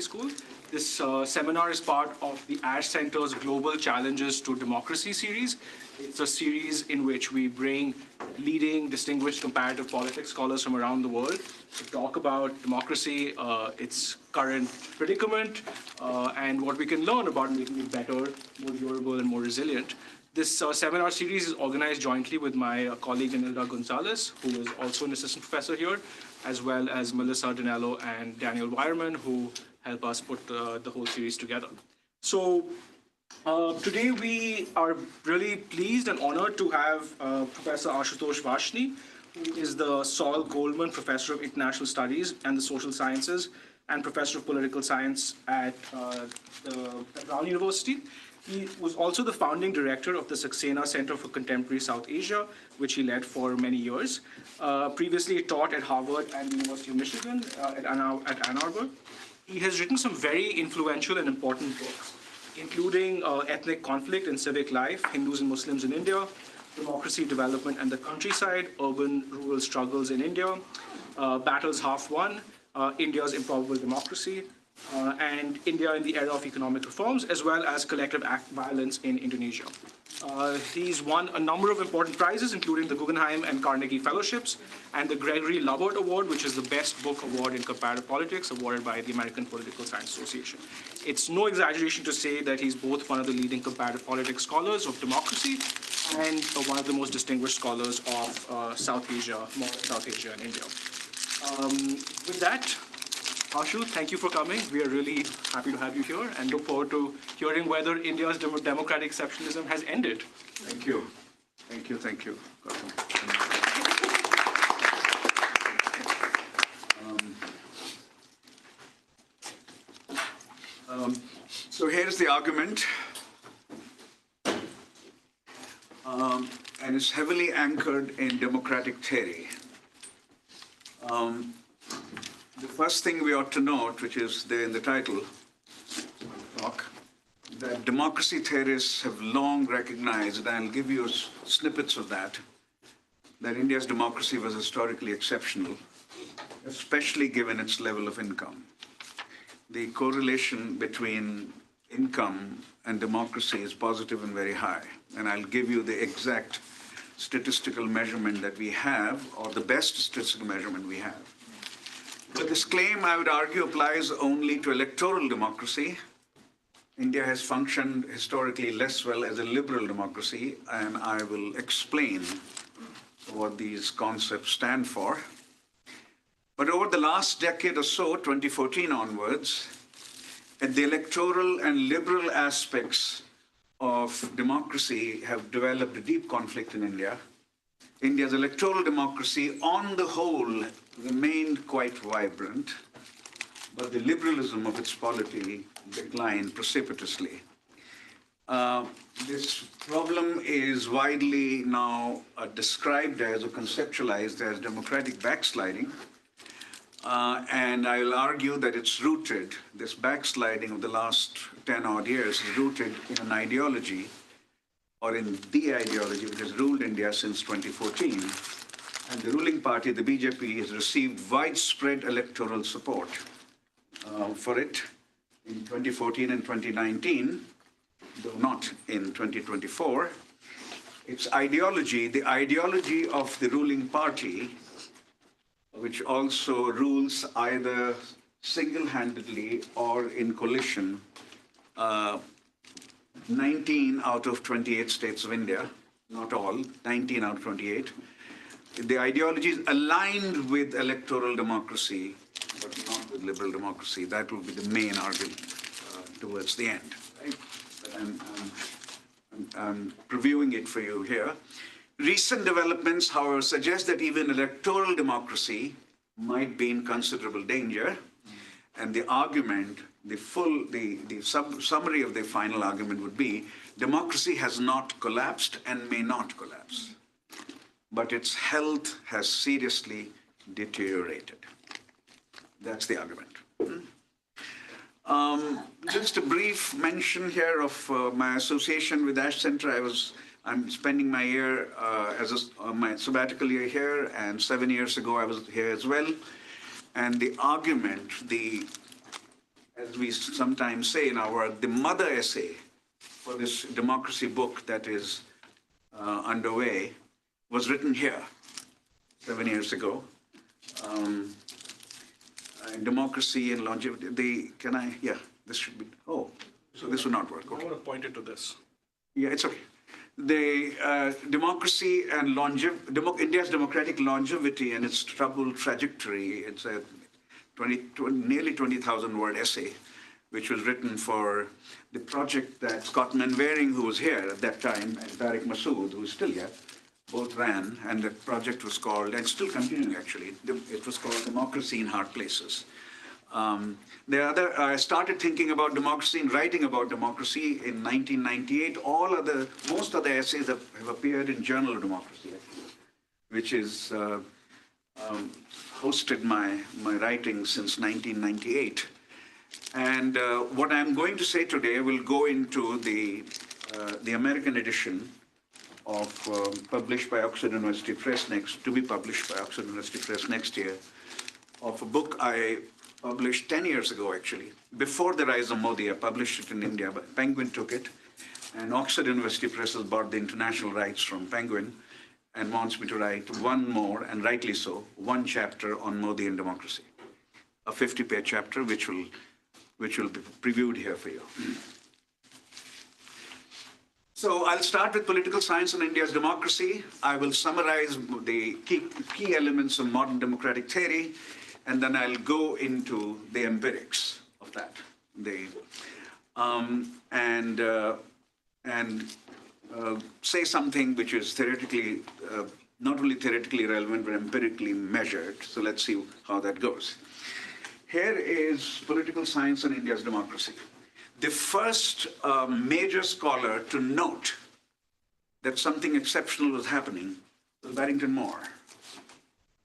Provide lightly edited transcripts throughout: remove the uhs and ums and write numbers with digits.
School. This seminar is part of the Ash Center's Global Challenges to Democracy series. It's a series in which we bring leading, distinguished comparative politics scholars from around the world to talk about democracy, its current predicament, and what we can learn about making it better, more durable, and more resilient. This seminar series is organized jointly with my colleague Enilda Gonzalez, who is also an assistant professor here, as well as Melissa Dinello and Daniel Weierman, who help us put the whole series together. So today we are really pleased and honored to have Professor Ashutosh Varshney, who is the Saul Goldman Professor of International Studies and the Social Sciences and Professor of Political Science at Brown University. He was also the founding director of the Saxena Center for Contemporary South Asia, which he led for many years. Previously, he taught at Harvard and the University of Michigan at Ann Arbor. He has written some very influential and important books, including Ethnic Conflict and Civic Life, Hindus and Muslims in India, Democracy, Development and the Countryside, Urban-Rural Struggles in India, Battles Half Won, India's Improbable Democracy, and India in the Era of Economic Reforms, as well as Collective Act Violence in Indonesia. He's won a number of important prizes, including the Guggenheim and Carnegie Fellowships, and the Gregory Lubbert Award, which is the best book award in comparative politics, awarded by the American Political Science Association. It's no exaggeration to say that he's both one of the leading comparative politics scholars of democracy and one of the most distinguished scholars of South Asia, modern South Asia and India. With that, Ashu, thank you for coming. We are really happy to have you here and look forward to hearing whether India's democratic exceptionalism has ended. Thank you. Thank you. Thank you. So here's the argument. And it's heavily anchored in democratic theory. The first thing we ought to note, which is there in the title, talk, that democracy theorists have long recognized, and I'll give you snippets of that India's democracy was historically exceptional, especially given its level of income. The correlation between income and democracy is positive and very high. And I'll give you the exact statistical measurement that we have, or the best statistical measurement we have. But this claim, I would argue, applies only to electoral democracy. India has functioned historically less well as a liberal democracy, and I will explain what these concepts stand for. But over the last decade or so, 2014 onwards, the electoral and liberal aspects of democracy have developed a deep conflict in India. India's electoral democracy, on the whole, remained quite vibrant, but the liberalism of its polity declined precipitously. This problem is widely now described as or conceptualized as democratic backsliding, and I will argue that it's rooted, this backsliding of the last 10 odd years is rooted in an ideology, or in the ideology which has ruled India since 2014. And the ruling party, the BJP, has received widespread electoral support for it in 2014 and 2019, though not in 2024. Its ideology, the ideology of the ruling party, which also rules either single-handedly or in coalition, 19 out of 28 states of India, not all, 19 out of 28. The ideology is aligned with electoral democracy, but not with liberal democracy. That will be the main argument towards the end. Right? I'm previewing it for you here. Recent developments, however, suggest that even electoral democracy might be in considerable danger, and the argument, the summary of the final argument would be, democracy has not collapsed and may not collapse, but its health has seriously deteriorated. That's the argument. Just a brief mention here of my association with Ash Center. I'm spending my year my sabbatical year here, and 7 years ago I was here as well. And the argument, the as we sometimes say in our work, the mother essay for this democracy book that is underway was written here 7 years ago. Democracy and longevity. This should be, so this would not work. I want to point it to this. Yeah, it's okay. The democracy and India's democratic longevity and its troubled trajectory. It's a nearly 20,000 word essay, which was written for the project that Scott Manwaring, who was here at that time, and Tariq Masood, who is still here, both ran, and the project was called, and still continuing actually, it was called Democracy in Hard Places. I started thinking about democracy and writing about democracy in 1998. Most of the essays have appeared in Journal of Democracy, actually, which is hosted my writing since 1998. And what I'm going to say today will go into the American edition of published by Oxford University Press to be published by Oxford University Press next year, of a book I published 10 years ago, actually. Before the rise of Modi, I published it in India, but Penguin took it, and Oxford University Press has bought the international rights from Penguin and wants me to write one more, and rightly so, one chapter on Modi and democracy, a 50-page chapter which will be previewed here for you. So I'll start with political science and India's democracy. I will summarize the key elements of modern democratic theory, and then I'll go into the empirics of that. Say something which is theoretically, not only theoretically relevant, but empirically measured. So let's see how that goes. Here is political science and India's democracy. The first major scholar to note that something exceptional was happening was Barrington Moore.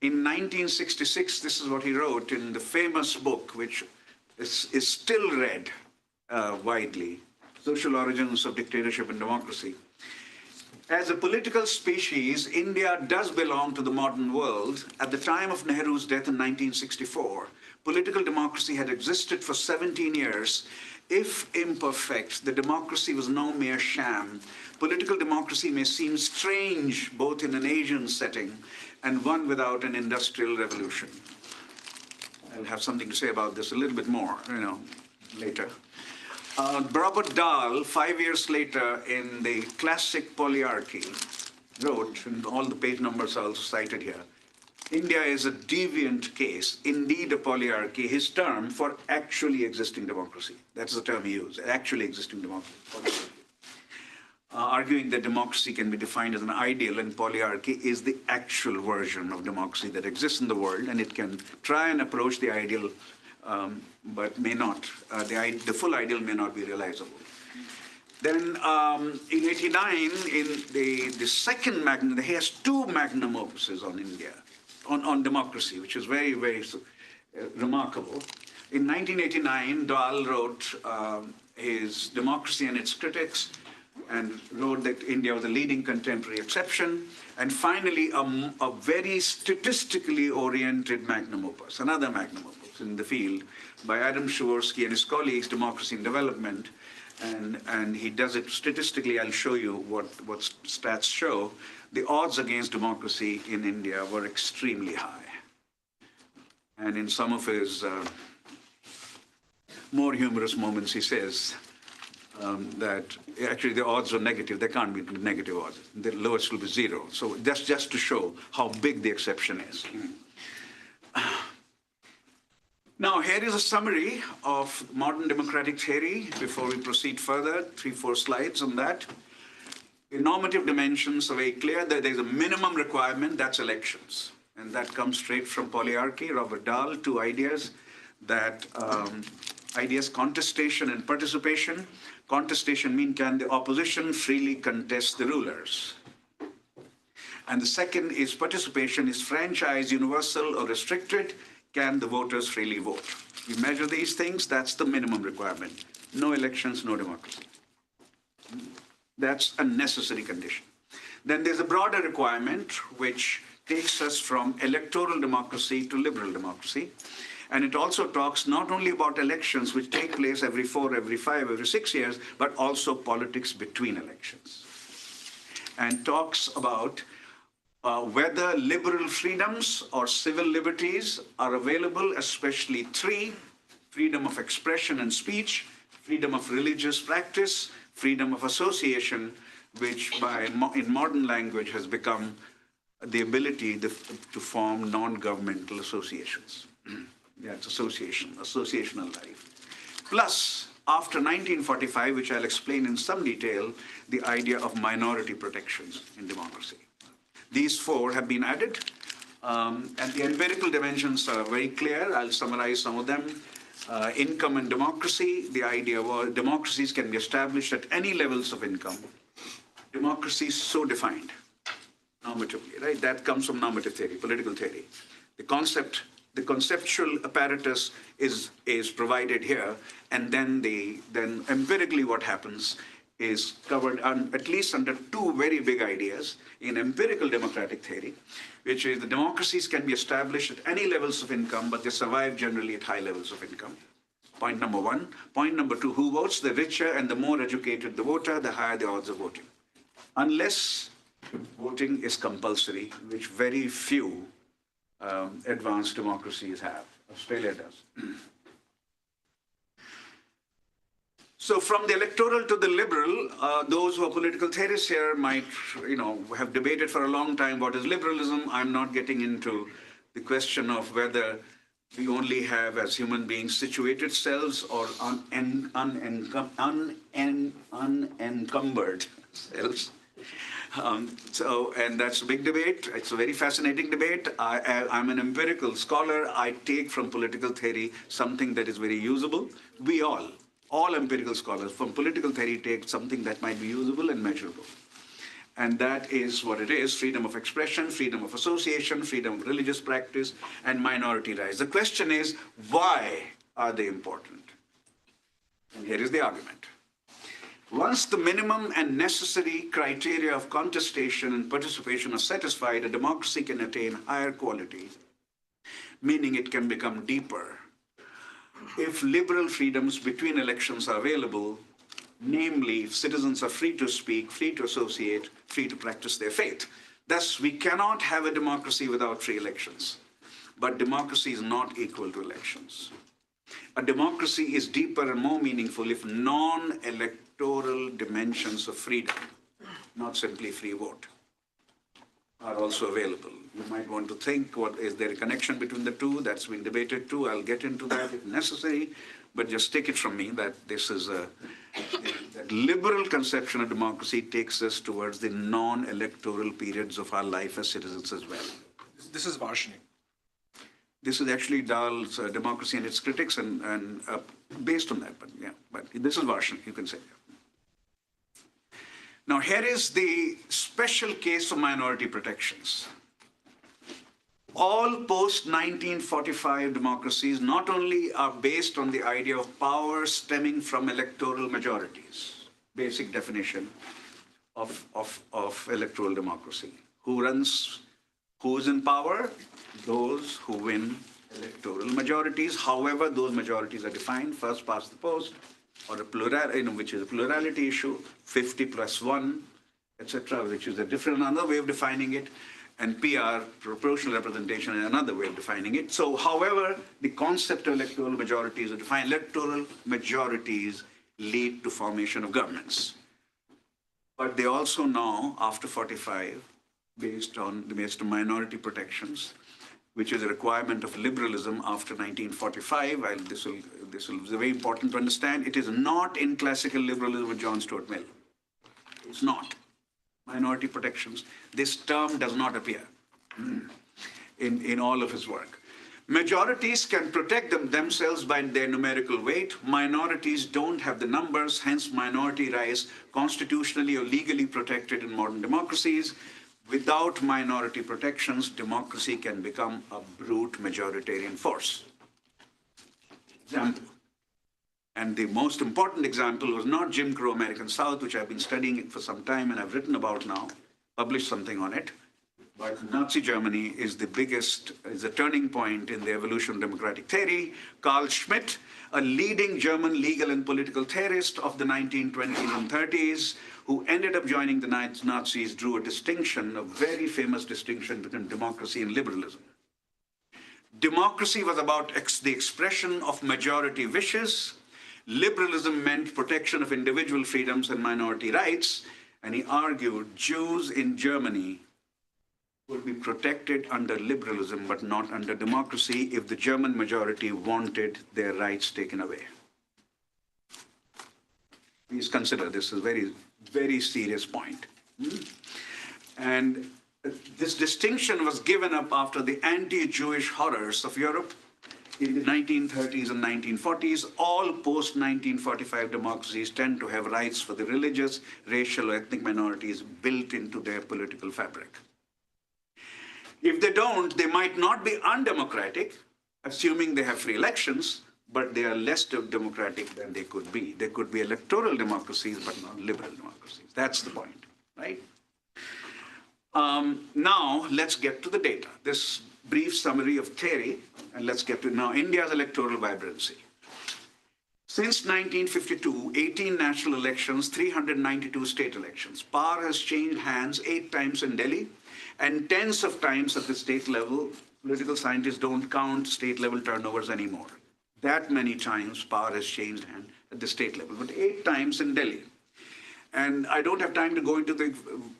In 1966, this is what he wrote in the famous book, which is still read widely, Social Origins of Dictatorship and Democracy. As a political species, India does belong to the modern world. At the time of Nehru's death in 1964, political democracy had existed for 17 years. If imperfect, the democracy was no mere sham. Political democracy may seem strange, both in an Asian setting and one without an industrial revolution. I'll have something to say about this a little bit more, later. Robert Dahl, 5 years later, in the classic Polyarchy, wrote, and all the page numbers are also cited here, India is a deviant case, indeed a polyarchy, his term for actually existing democracy. That's the term he used, actually existing democracy. Arguing that democracy can be defined as an ideal, and polyarchy is the actual version of democracy that exists in the world, and it can try and approach the ideal, but may not. The full ideal may not be realizable. Then in 89, in the second magnum, he has two magnum opuses on India, on democracy, which is very, very remarkable. In 1989, Dahl wrote his Democracy and Its Critics, and wrote that India was a leading contemporary exception. And finally, a very statistically oriented magnum opus, another magnum opus in the field, by Adam Przeworski and his colleagues, Democracy and Development. And he does it statistically. I'll show you what stats show. The odds against democracy in India were extremely high. And in some of his more humorous moments, he says that actually the odds are negative. There can't be negative odds. The lowest will be zero. So that's just to show how big the exception is. Now, here is a summary of modern democratic theory before we proceed further, 3-4 slides on that. The normative dimensions are very clear that there's a minimum requirement, that's elections. And that comes straight from Polyarchy, Robert Dahl, two ideas that contestation and participation. Contestation means can the opposition freely contest the rulers? And the second is participation. Is franchise universal or restricted? Can the voters freely vote? You measure these things, that's the minimum requirement. No elections, no democracy. That's a necessary condition. Then there's a broader requirement which takes us from electoral democracy to liberal democracy. And it also talks not only about elections, which take place every 4, every 5, every 6 years, but also politics between elections. And talks about whether liberal freedoms or civil liberties are available, especially 3, freedom of expression and speech, freedom of religious practice, freedom of association, which in modern language has become the ability to form non-governmental associations. Yeah, it's associational life. Plus, after 1945, which I'll explain in some detail, the idea of minority protections in democracy. These 4 have been added, and the empirical dimensions are very clear. I'll summarize some of them. Income and democracy, the idea was democracies can be established at any levels of income. Democracy is so defined normatively, right? That comes from normative theory, political theory. The conceptual apparatus is provided here, and then empirically what happens is covered at least under 2 very big ideas in empirical democratic theory, which is the democracies can be established at any levels of income, but they survive generally at high levels of income. Point number 1. Point number 2, who votes? The richer and the more educated the voter, the higher the odds of voting. Unless voting is compulsory, which very few advanced democracies have. Australia does. So from the electoral to the liberal, those who are political theorists here might, have debated for a long time what is liberalism. I'm not getting into the question of whether we only have, as human beings, situated selves or unencumbered selves. And that's a big debate. It's a very fascinating debate. I'm an empirical scholar. I take from political theory something that is very usable. We all empirical scholars from political theory take something that might be usable and measurable. And that is what it is: freedom of expression, freedom of association, freedom of religious practice, and minority rights. The question is, why are they important? And here is the argument. Once the minimum and necessary criteria of contestation and participation are satisfied, a democracy can attain higher quality, meaning it can become deeper. If liberal freedoms between elections are available, namely, if citizens are free to speak, free to associate, free to practice their faith. Thus, we cannot have a democracy without free elections. But democracy is not equal to elections. A democracy is deeper and more meaningful if non-electoral dimensions of freedom, not simply free vote, are also available. You might want to think, is there a connection between the two? That's been debated too. I'll get into that if necessary, but just take it from me that this is that liberal conception of democracy takes us towards the non-electoral periods of our life as citizens as well. This is Varshney. This is actually Dahl's Democracy and Its Critics, and based on that, but this is Varshney, you can say. Now, here is the special case of minority protections. All post-1945 democracies not only are based on the idea of power stemming from electoral majorities, basic definition of electoral democracy. Who's in power? Those who win electoral majorities. However, those majorities are defined, first past the post, or which is a plurality issue, 50 plus 1, etc., which is another way of defining it, and PR, proportional representation, is another way of defining it. So, however, the concept of electoral majorities are defined. Electoral majorities lead to formation of governments. But they also now, after 45, based on minority protections, which is a requirement of liberalism after 1945. This will be very important to understand. It is not in classical liberalism of John Stuart Mill. It's not. Minority protections. This term does not appear in all of his work. Majorities can protect themselves by their numerical weight. Minorities don't have the numbers, hence minority rights constitutionally or legally protected in modern democracies. Without minority protections, democracy can become a brute majoritarian force. Example. And the most important example was not Jim Crow American South, which I've been studying it for some time and I've written about now, published something on it, But Nazi Germany is the biggest, is a turning point in the evolution of democratic theory. Carl Schmitt, a leading German legal and political theorist of the 1920s and 30s, who ended up joining the Nazis, drew a distinction, a very famous distinction between democracy and liberalism. Democracy was about the expression of majority wishes. Liberalism meant protection of individual freedoms and minority rights. And he argued Jews in Germany would be protected under liberalism but not under democracy if the German majority wanted their rights taken away. Please consider this is a very, very serious point. And this distinction was given up after the anti-Jewish horrors of Europe in the 1930s and 1940s. All post-1945 democracies tend to have rights for the religious, racial, or ethnic minorities built into their political fabric. If they don't, they might not be undemocratic, assuming they have free elections, but they are less democratic than they could be. They could be electoral democracies, but not liberal democracies. That's the point, right? Now, let's get to the data. This brief summary of theory, and let's get to now India's electoral vibrancy. Since 1952, 18 national elections, 392 state elections. Power has changed hands 8 times in Delhi and tens of times at the state level. Political scientists don't count state level turnovers anymore. That many times power has changed hands at the state level, but 8 times in Delhi. And I don't have time to go into the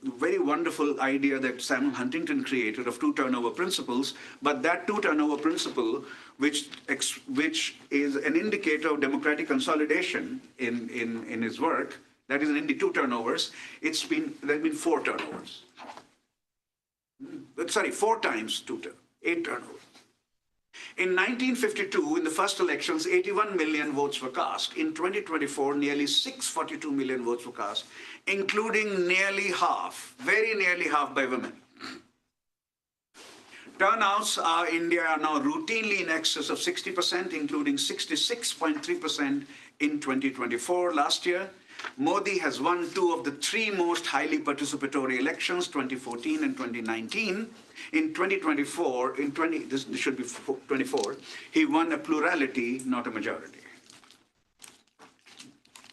very wonderful idea that Samuel Huntington created of 2 turnover principles, but that 2 turnover principle, which is an indicator of democratic consolidation in his work, that is in the 2 turnovers, there have been 4 turnovers. Sorry, 4 times 8 turnovers. In 1952, in the first elections, 81 million votes were cast. In 2024, nearly 642 million votes were cast, including nearly half, very nearly half by women. Turnouts in India are now routinely in excess of 60%, including 66.3% in 2024 last year. Modi has won 2 of the 3 most highly participatory elections, 2014 and 2019. In 2024, this should be 24, he won a plurality, not a majority.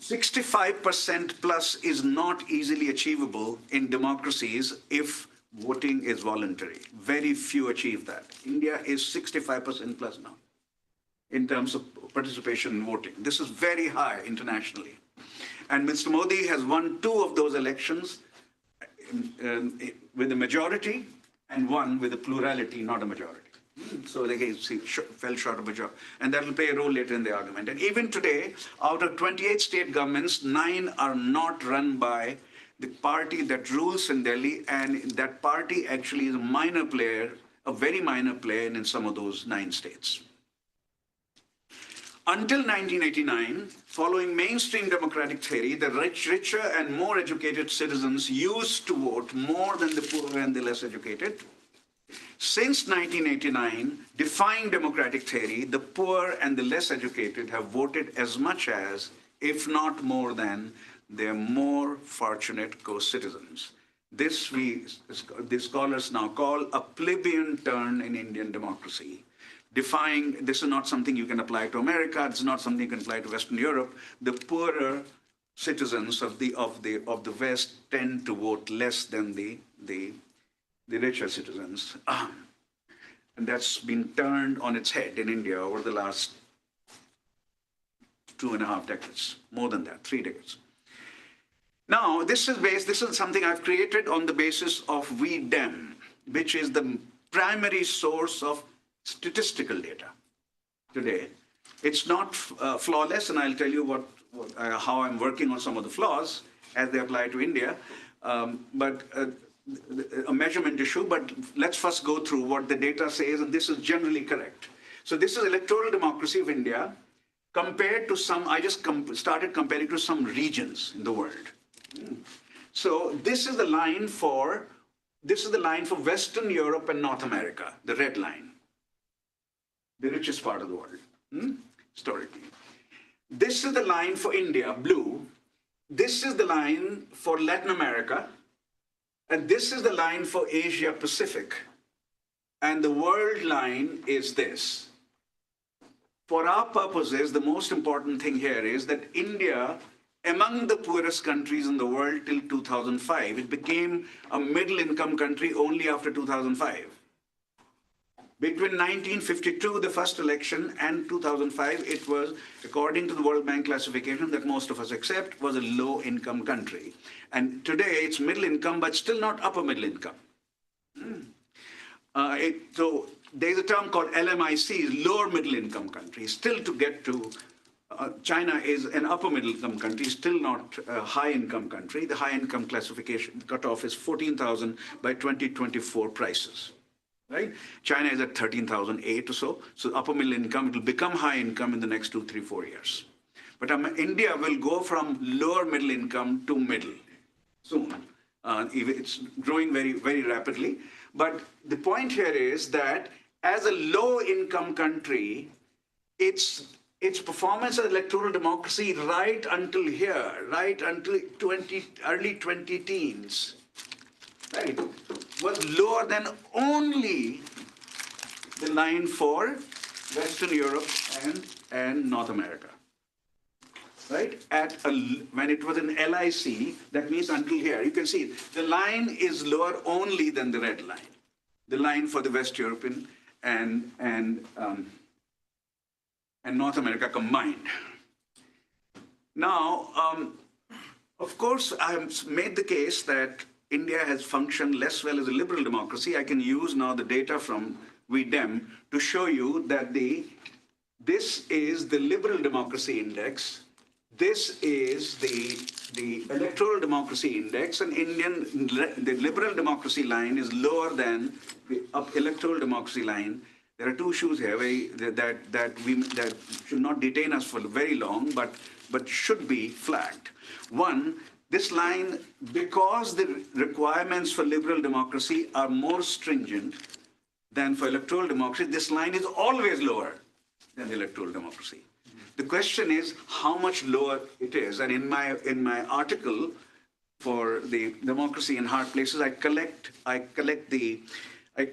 65% plus is not easily achievable in democracies if voting is voluntary. Very few achieve that. India is 65% plus now in terms of participation in voting. This is very high internationally. And Mr. Modi has won 2 of those elections with a majority and 1 with a plurality, not a majority. So they fell short of a job. And that will play a role later in the argument. And even today, out of 28 state governments, 9 are not run by the party that rules in Delhi. And that party actually is a minor player, a very minor player in some of those 9 states. Until 1989, following mainstream democratic theory, the richer and more educated citizens used to vote more than the poor and the less educated. Since 1989, defying democratic theory, the poor and the less educated have voted as much as, if not more than, their more fortunate co-citizens. This the scholars now call a plebeian turn in Indian democracy. Defying, this is not something you can apply to America, it's not something you can apply to Western Europe. The poorer citizens of the West tend to vote less than the richer citizens. And that's been turned on its head in India over the last 2.5 decades, more than that, 3 decades. Now, this is something I've created on the basis of VDEM, which is the primary source of statistical data today. It's not flawless, and I'll tell you how I'm working on some of the flaws as they apply to India, but a measurement issue. But let's first go through what the data says, and this is generally correct. So this is electoral democracy of India compared to some, I just started comparing to some regions in the world. So this is the line for Western Europe and North America, the red line, the richest part of the world, historically. This is the line for India, blue. This is the line for Latin America, And this is the line for Asia Pacific. And the world line is this. For our purposes, the most important thing here is that India, among the poorest countries in the world till 2005, it became a middle-income country only after 2005. Between 1952, the first election, and 2005, it was, according to the World Bank classification that most of us accept, was a low-income country. And today, it's middle-income, but still not upper middle-income. So there's a term called LMIC, lower middle-income country. Still to get to, China is an upper middle-income country, still not a high-income country. The high-income classification cutoff is 14,000 by 2024 prices. Right? China is at 13,008 or so. So upper middle income, it will become high income in the next 2, 3, 4 years. But India will go from lower middle income to middle soon. It's growing very, very rapidly. But the point here is that as a low income country, its performance as electoral democracy right until here, right until early 20 teens, right, was lower than only the line for Western Europe and North America. Right? When it was in LIC, that means until here. You can see the line is lower only than the red line, the line for the West European and North America combined. Now, of course, I have made the case that India has functioned less well as a liberal democracy. I can use now the data from VDEM to show you that this is the liberal democracy index. This is the electoral democracy index, and the liberal democracy line is lower than the electoral democracy line. There are two issues here that should not detain us for very long, but should be flagged. One, this line, because the requirements for liberal democracy are more stringent than for electoral democracy, this line is always lower than the electoral democracy. The question is how much lower it is. And in my article for the Democracy in Hard Places, I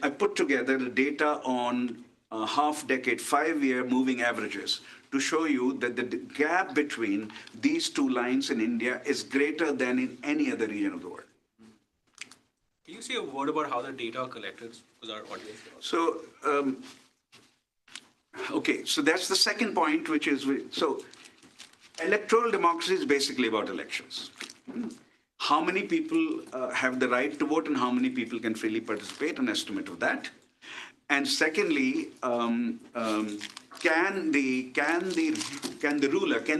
put together the data on half-decade, 5-year moving averages to show you that the gap between these two lines in India is greater than in any other region of the world. Can you say a word about how the data are collected? Because our audience. So, okay, so that's the second point, which is, so electoral democracy is basically about elections. How many people have the right to vote and how many people can freely participate, an estimate of that. And secondly, can the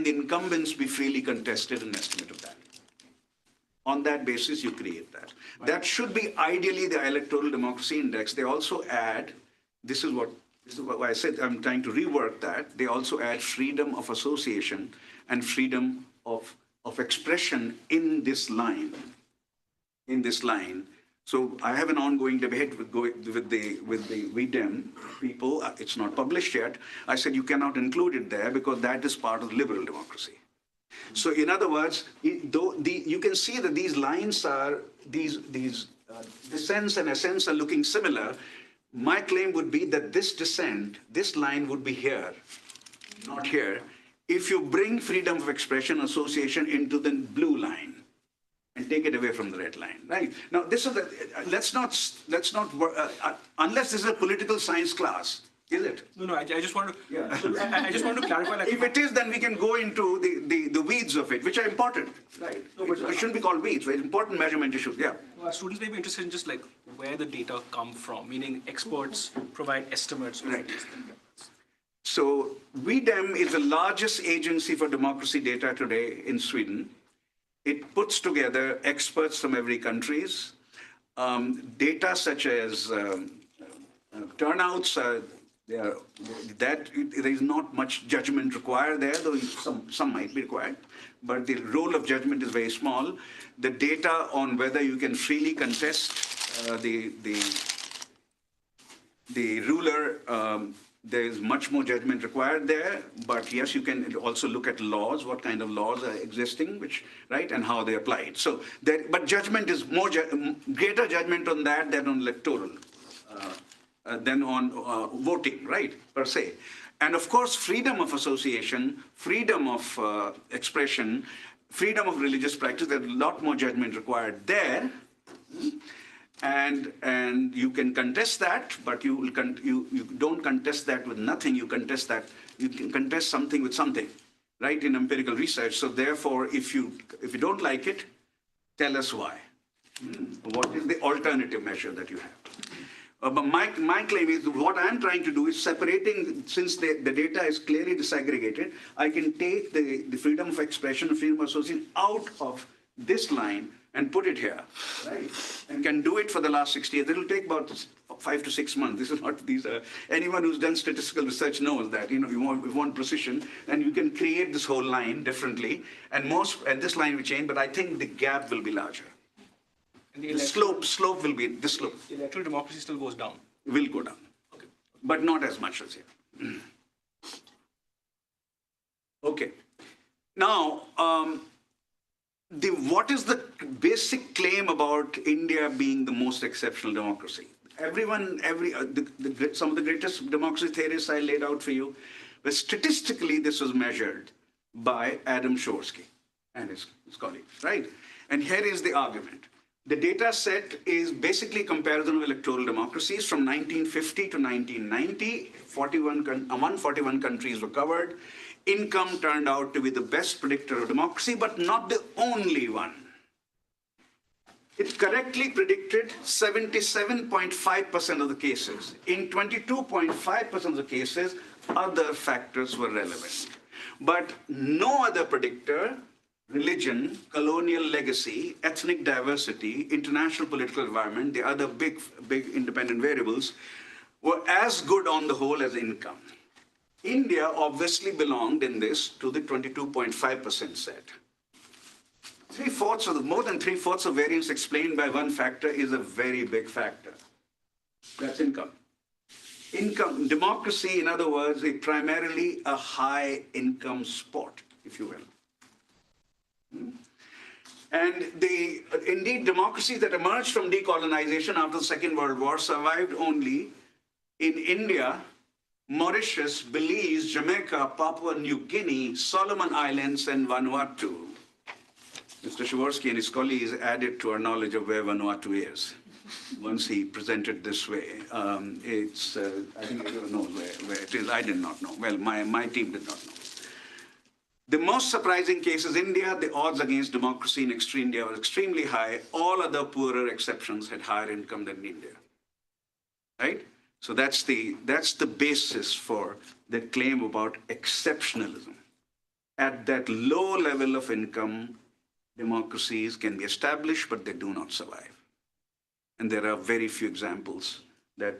incumbents be freely contested, an estimate of that. On that basis, you create that. Right. That should be ideally the electoral democracy index. They also add, this is what I said, I'm trying to rework that. They also add freedom of association and freedom of expression in this line. So I have an ongoing debate with the VDEM people. It's not published yet. I said you cannot include it there because that is part of liberal democracy. So in other words, you can see that these lines are, these descents and ascents are looking similar. My claim would be that this descent, this line would be here, not here, if you bring freedom of expression association into the blue line and take it away from the red line, right? Now, this is let's not unless this is a political science class, is it? No, I just want to, I just want to clarify. Like, if it is, then we can go into the weeds of it, which are important, right? No, but it shouldn't be called weeds, right? Important measurement issues, yeah. Students may be interested in just like where the data come from, meaning experts provide estimates. Right. So VDEM is the largest agency for democracy data today in Sweden. It puts together experts from every countries, data such as turnouts. There is not much judgment required there, though some might be required, but the role of judgment is very small. The data on whether you can freely contest the ruler, There is much more judgment required there, but yes, you can also look at laws, what kind of laws are existing, right, and how they apply it. So, but judgment is greater judgment on that than on electoral, than on voting, right, per se. And of course, freedom of association, freedom of expression, freedom of religious practice, there's a lot more judgment required there. And you can contest that, but you don't contest that with nothing. You can contest something with something, right? In empirical research. So therefore, if you don't like it, tell us why. What is the alternative measure that you have? But my claim is what I'm trying to do is separating, since the data is clearly disaggregated, I can take the freedom of expression, freedom of association out of this line and put it here, right? And can do it for the last 60 years. It will take about 5 to 6 months. This is not, anyone who's done statistical research knows that, you want precision, and you can create this whole line differently. And this line will change, but I think the gap will be larger. And the slope will be this slope. Electoral democracy still goes down. Will go down. Okay. But not as much as here. Okay. Now, what is the basic claim about India being the most exceptional democracy? Some of the greatest democracy theorists I laid out for you, but statistically this was measured by Adam Przeworski and his colleagues, right? And here is the argument. The data set is basically a comparison of electoral democracies from 1950 to 1990. 141 countries were covered. Income turned out to be the best predictor of democracy, but not the only one. It correctly predicted 77.5% of the cases. In 22.5% of the cases, other factors were relevant. But no other predictor, religion, colonial legacy, ethnic diversity, international political environment, the other big independent variables, were as good on the whole as income. India obviously belonged in this to the 22.5% set. More than three-fourths of variance explained by one factor is a very big factor. That's income. Democracy, in other words, is primarily a high-income sport, if you will. And indeed, democracies that emerged from decolonization after the Second World War survived only in India, Mauritius, Belize, Jamaica, Papua New Guinea, Solomon Islands, and Vanuatu. Mr. Przeworski and his colleagues added to our knowledge of where Vanuatu is once he presented this way. I think everyone knows where it is. I did not know. Well, my team did not know. The most surprising case is India. The odds against democracy in extreme India were extremely high. All other poorer exceptions had higher income than India. Right? So that's the basis for the claim about exceptionalism. At that low level of income, democracies can be established, but they do not survive. And there are very few examples that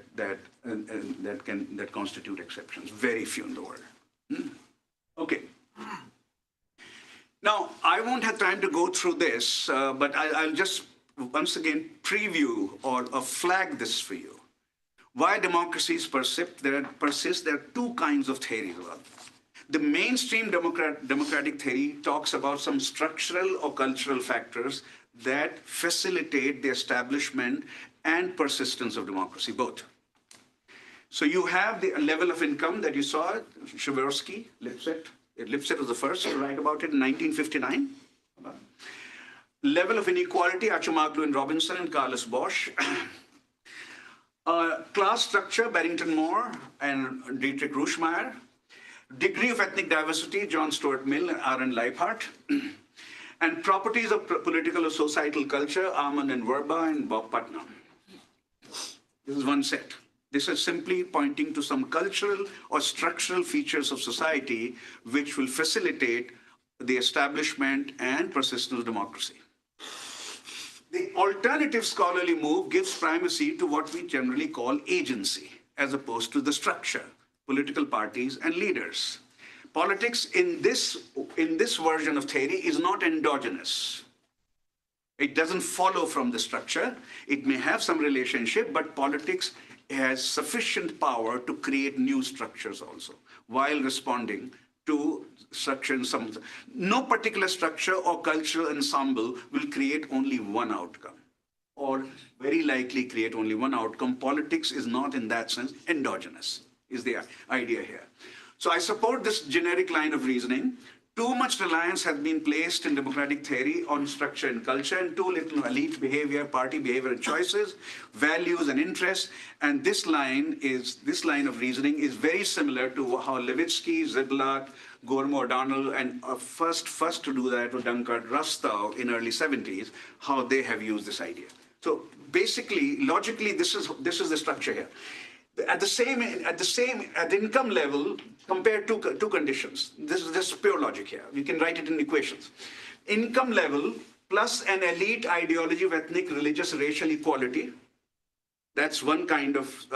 constitute exceptions. Very few in the world. Okay. Now, I won't have time to go through this, but I'll just once again preview or flag this for you. Why democracies persist? There are two kinds of theories about this. The mainstream democratic theory talks about some structural or cultural factors that facilitate the establishment and persistence of democracy, both. So you have the level of income that you saw, Przeworski, Lipset. Lipset was the first to write about it in 1959. Level of inequality, Acemoglu and Robinson and Carlos Bosch. Class structure, Barrington Moore and Dietrich Ruschmeyer. Degree of ethnic diversity, John Stuart Mill and Aaron Leibhardt. And properties of political or societal culture, Armand and Verba and Bob Putnam. This is one set. This is simply pointing to some cultural or structural features of society which will facilitate the establishment and persistence of democracy. The alternative scholarly move gives primacy to what we generally call agency, as opposed to the structure, political parties and leaders. Politics in this version of theory is not endogenous. It doesn't follow from the structure. It may have some relationship, but politics has sufficient power to create new structures also, while responding to structure in some. No particular structure or cultural ensemble will create only one outcome, or very likely create only one outcome. Politics is not, in that sense, endogenous, is the idea here. So I support this generic line of reasoning. Too much reliance has been placed in democratic theory on structure and culture, and too little on elite behavior, party behavior and choices, values and interests. And this line of reasoning is very similar to how Levitsky, Ziblatt, Gormo O'Donnell, and first to do that was Dunkard Rustow in early 70s, how they have used this idea. So basically, logically, this is the structure here. At the income level, compare two conditions. This is just pure logic here. You can write it in equations. Income level plus an elite ideology of ethnic, religious, racial equality. That's one kind of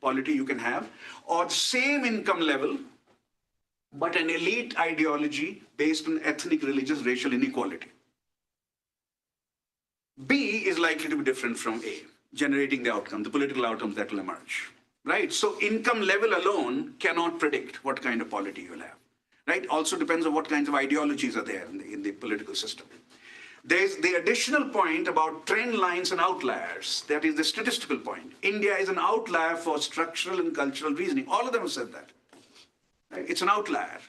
polity you can have. Or same income level, but an elite ideology based on ethnic, religious, racial inequality. B is likely to be different from A, generating the outcome, the political outcomes that will emerge. Right? So income level alone cannot predict what kind of polity you'll have. Right? Also depends on what kinds of ideologies are there in the political system. There's the additional point about trend lines and outliers. That is the statistical point. India is an outlier for structural and cultural reasoning. All of them have said that. Right? It's an outlier.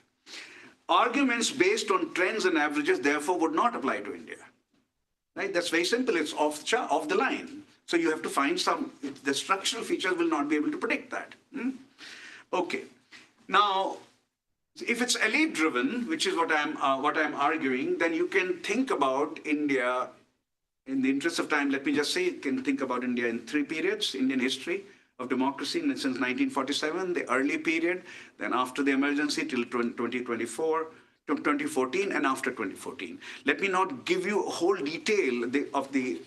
Arguments based on trends and averages, therefore, would not apply to India. Right? That's very simple. It's off the line. So you have to find the structural features will not be able to predict that. Okay. Now, if it's elite driven, which is what I'm arguing, then you can think about India, in the interest of time, let me just say, you can think about India in three periods: Indian history of democracy since 1947, the early period, then after the emergency till 2024, to 2014, and after 2014. Let me not give you a whole detail of the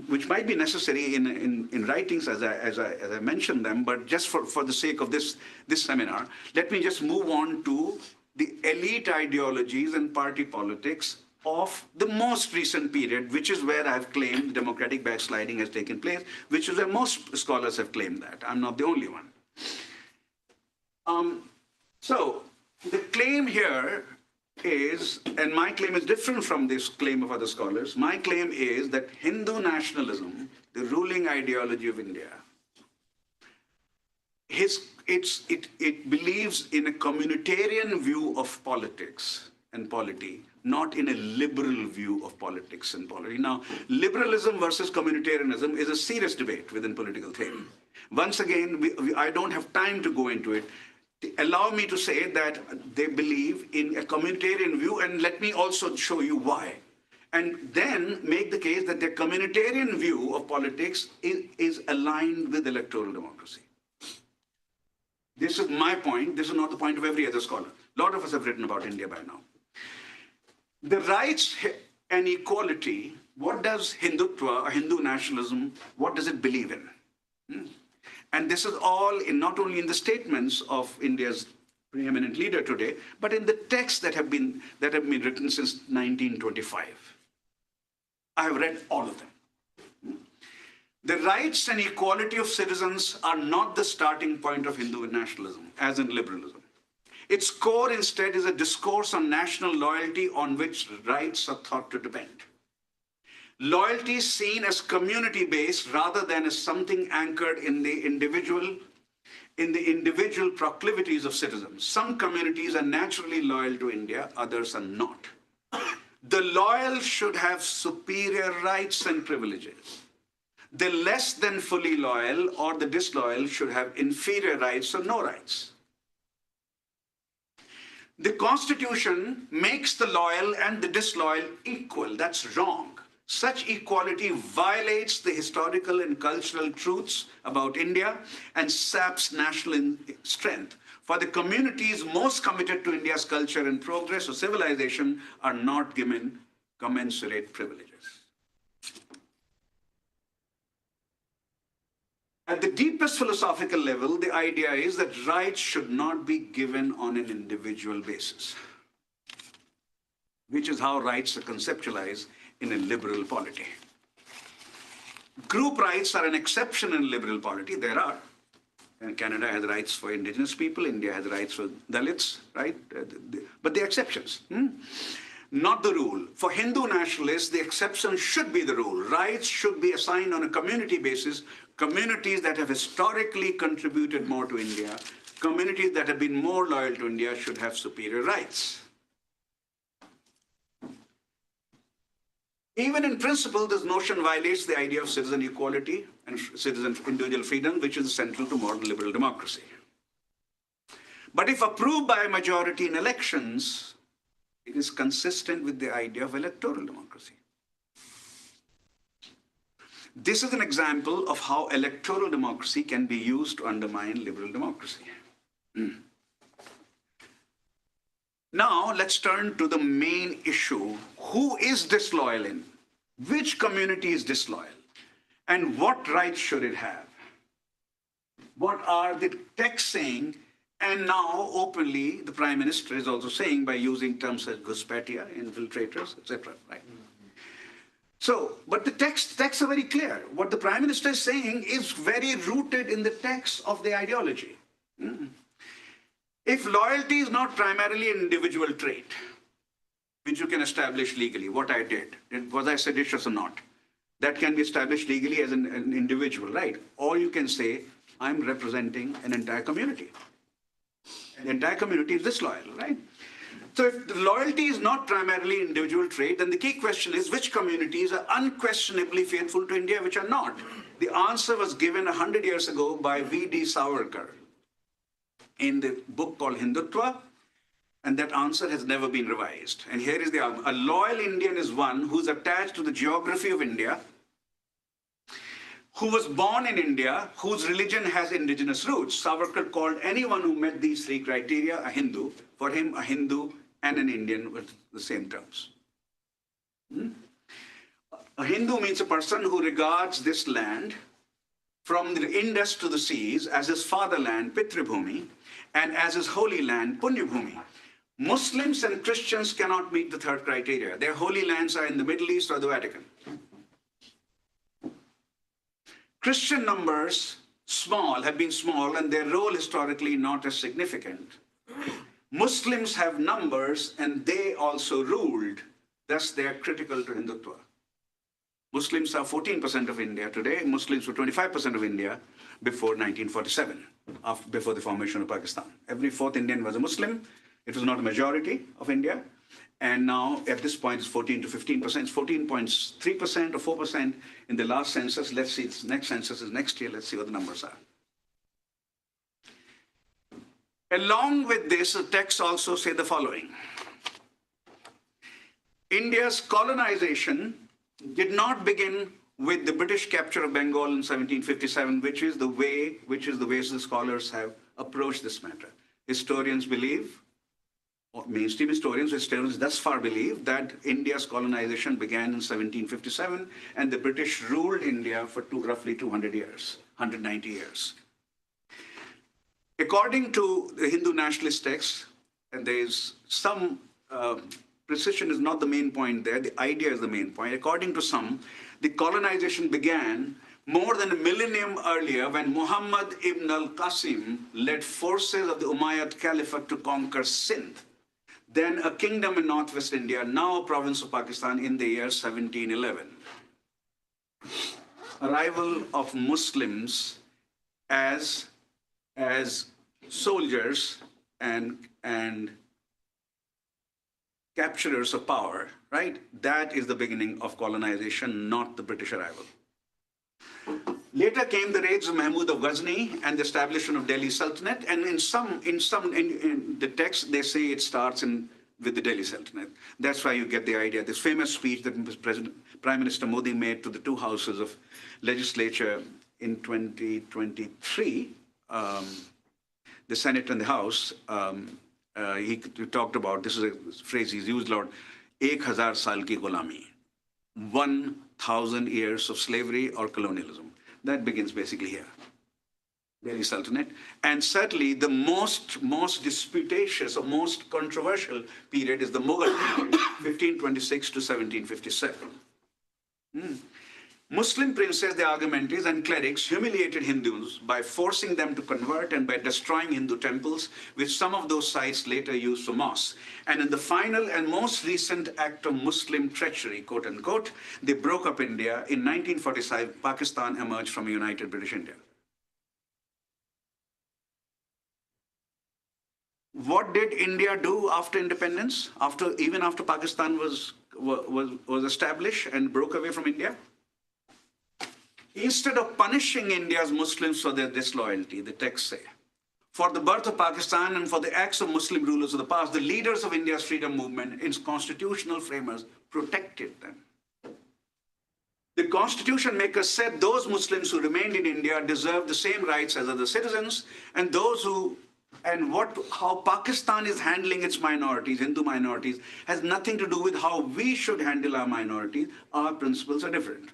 which might be necessary in writings as I mentioned them, but just for the sake of this seminar, let me just move on to the elite ideologies and party politics of the most recent period, which is where I've claimed democratic backsliding has taken place, which is where most scholars have claimed that. I'm not the only one. So the claim here is, and my claim is different from this claim of other scholars, my claim is that Hindu nationalism, the ruling ideology of India, it believes in a communitarian view of politics and polity, not in a liberal view of politics and polity. Now, liberalism versus communitarianism is a serious debate within political theory. Once again, I don't have time to go into it. Allow me to say that they believe in a communitarian view, and let me also show you why. And then make the case that their communitarian view of politics is aligned with electoral democracy. This is my point. This is not the point of every other scholar. A lot of us have written about India by now. The rights and equality, what does Hindutva or Hindu nationalism, what does it believe in? And this is all not only in the statements of India's preeminent leader today, but in the texts that have been written since 1925. I have read all of them. The rights and equality of citizens are not the starting point of Hindu nationalism, as in liberalism. Its core instead is a discourse on national loyalty on which rights are thought to depend. Loyalty is seen as community-based rather than as something anchored in the individual proclivities of citizens. Some communities are naturally loyal to India, others are not. The loyal should have superior rights and privileges. The less than fully loyal or the disloyal should have inferior rights or no rights. The Constitution makes the loyal and the disloyal equal. That's wrong. Such equality violates the historical and cultural truths about India and saps national strength. For the communities most committed to India's culture and progress or civilization are not given commensurate privileges. At the deepest philosophical level, the idea is that rights should not be given on an individual basis, which is how rights are conceptualized in a liberal polity. group rights are an exception in liberal polity. There are. And Canada has rights for indigenous people. India has rights for Dalits, right? But they're exceptions. Not the rule. For Hindu nationalists, the exception should be the rule. Rights should be assigned on a community basis. Communities that have historically contributed more to India, communities that have been more loyal to India should have superior rights. Even in principle, this notion violates the idea of citizen equality and citizen individual freedom, which is central to modern liberal democracy. But if approved by a majority in elections, it is consistent with the idea of electoral democracy. This is an example of how electoral democracy can be used to undermine liberal democracy. Now, let's turn to the main issue. Who is disloyal in? Which community is disloyal? And what rights should it have? What are the texts saying? And now, openly, the Prime Minister is also saying by using terms such as Ghuspatia, infiltrators, etc. Right? So, but the texts are very clear. What the Prime Minister is saying is very rooted in the text of the ideology. If loyalty is not primarily an individual trait, which you can establish legally, what I did, was I seditious or not? That can be established legally as an individual, right? Or you can say, I'm representing an entire community. The entire community is disloyal, right? So if the loyalty is not primarily an individual trait, then the key question is which communities are unquestionably faithful to India, which are not? The answer was given 100 years ago by V.D. Savarkar in the book called Hindutva, and that answer has never been revised. And here is the argument. A loyal Indian is one who's attached to the geography of India, who was born in India, whose religion has indigenous roots. Savarkar called anyone who met these three criteria a Hindu. For him, a Hindu and an Indian were the same terms. A Hindu means a person who regards this land from the Indus to the seas as his fatherland, Pitribhumi, and as his holy land, Punyabhumi. Muslims and Christians cannot meet the third criteria. Their holy lands are in the Middle East or the Vatican. Christian numbers have been small, and their role historically not as significant. Muslims have numbers, and they also ruled. Thus, they are critical to Hindutva. Muslims are 14% of India today. Muslims were 25% of India before 1947, before the formation of Pakistan. Every fourth Indian was a Muslim. It was not a majority of India. And now, at this point, it's 14 to 15%. It's 14.3% or 4% in the last census. Let's see, the next census is next year. Let's see what the numbers are. Along with this, the texts also say the following. India's colonization did not begin with the British capture of Bengal in 1757, which is the way the scholars have approached this matter. Historians believe, or mainstream historians thus far believe, that India's colonization began in 1757, and the British ruled India for roughly 200 years, 190 years. According to the Hindu nationalist texts, and there is some precision is not the main point there, the idea is the main point. According to some, the colonization began more than a millennium earlier when Muhammad ibn al-Qasim led forces of the Umayyad Caliphate to conquer Sindh, then a kingdom in northwest India, now a province of Pakistan, in the year 1711. Arrival of Muslims as soldiers and capturers of power, right? That is the beginning of colonization, not the British arrival. Later came the raids of Mahmud of Ghazni and the establishment of Delhi Sultanate. And in the text, they say it starts with the Delhi Sultanate. That's why you get the idea. This famous speech that Prime Minister Modi made to the two houses of legislature in 2023, the Senate and the House, he talked about, this is a phrase he's used a lot, 1,000 saal ki gulami, 1,000 years of slavery or colonialism. That begins basically here, Delhi Sultanate. And certainly the most disputatious or most controversial period is the Mughal period, 1526 to 1757. Muslim princes, the argument is, and clerics humiliated Hindus by forcing them to convert and by destroying Hindu temples, which some of those sites later used for mosques. And in the final and most recent act of Muslim treachery, quote unquote, they broke up India. In 1945, Pakistan emerged from a united British India. What did India do after independence, even after Pakistan was established and broke away from India? Instead of punishing India's Muslims for their disloyalty, the texts say, for the birth of Pakistan and for the acts of Muslim rulers of the past, the leaders of India's freedom movement, its constitutional framers, protected them. The constitution makers said those Muslims who remained in India deserved the same rights as other citizens, and those who, how Pakistan is handling its minorities, Hindu minorities, has nothing to do with how we should handle our minorities. Our principles are different.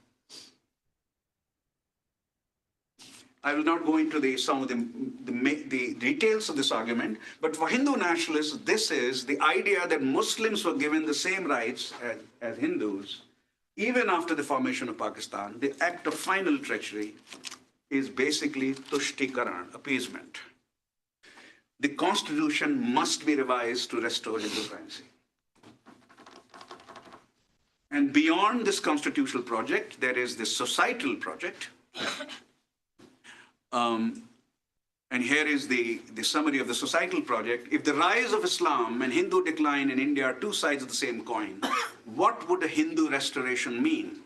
I will not go into some of the details of this argument, but for Hindu nationalists, this is the idea that Muslims were given the same rights as Hindus, even after the formation of Pakistan. The act of final treachery is basically tushtikaran, appeasement. The constitution must be revised to restore Hindu primacy. And beyond this constitutional project, there is this societal project. And here is the summary of the societal project. If the rise of Islam and Hindu decline in India are two sides of the same coin, what would a Hindu restoration mean?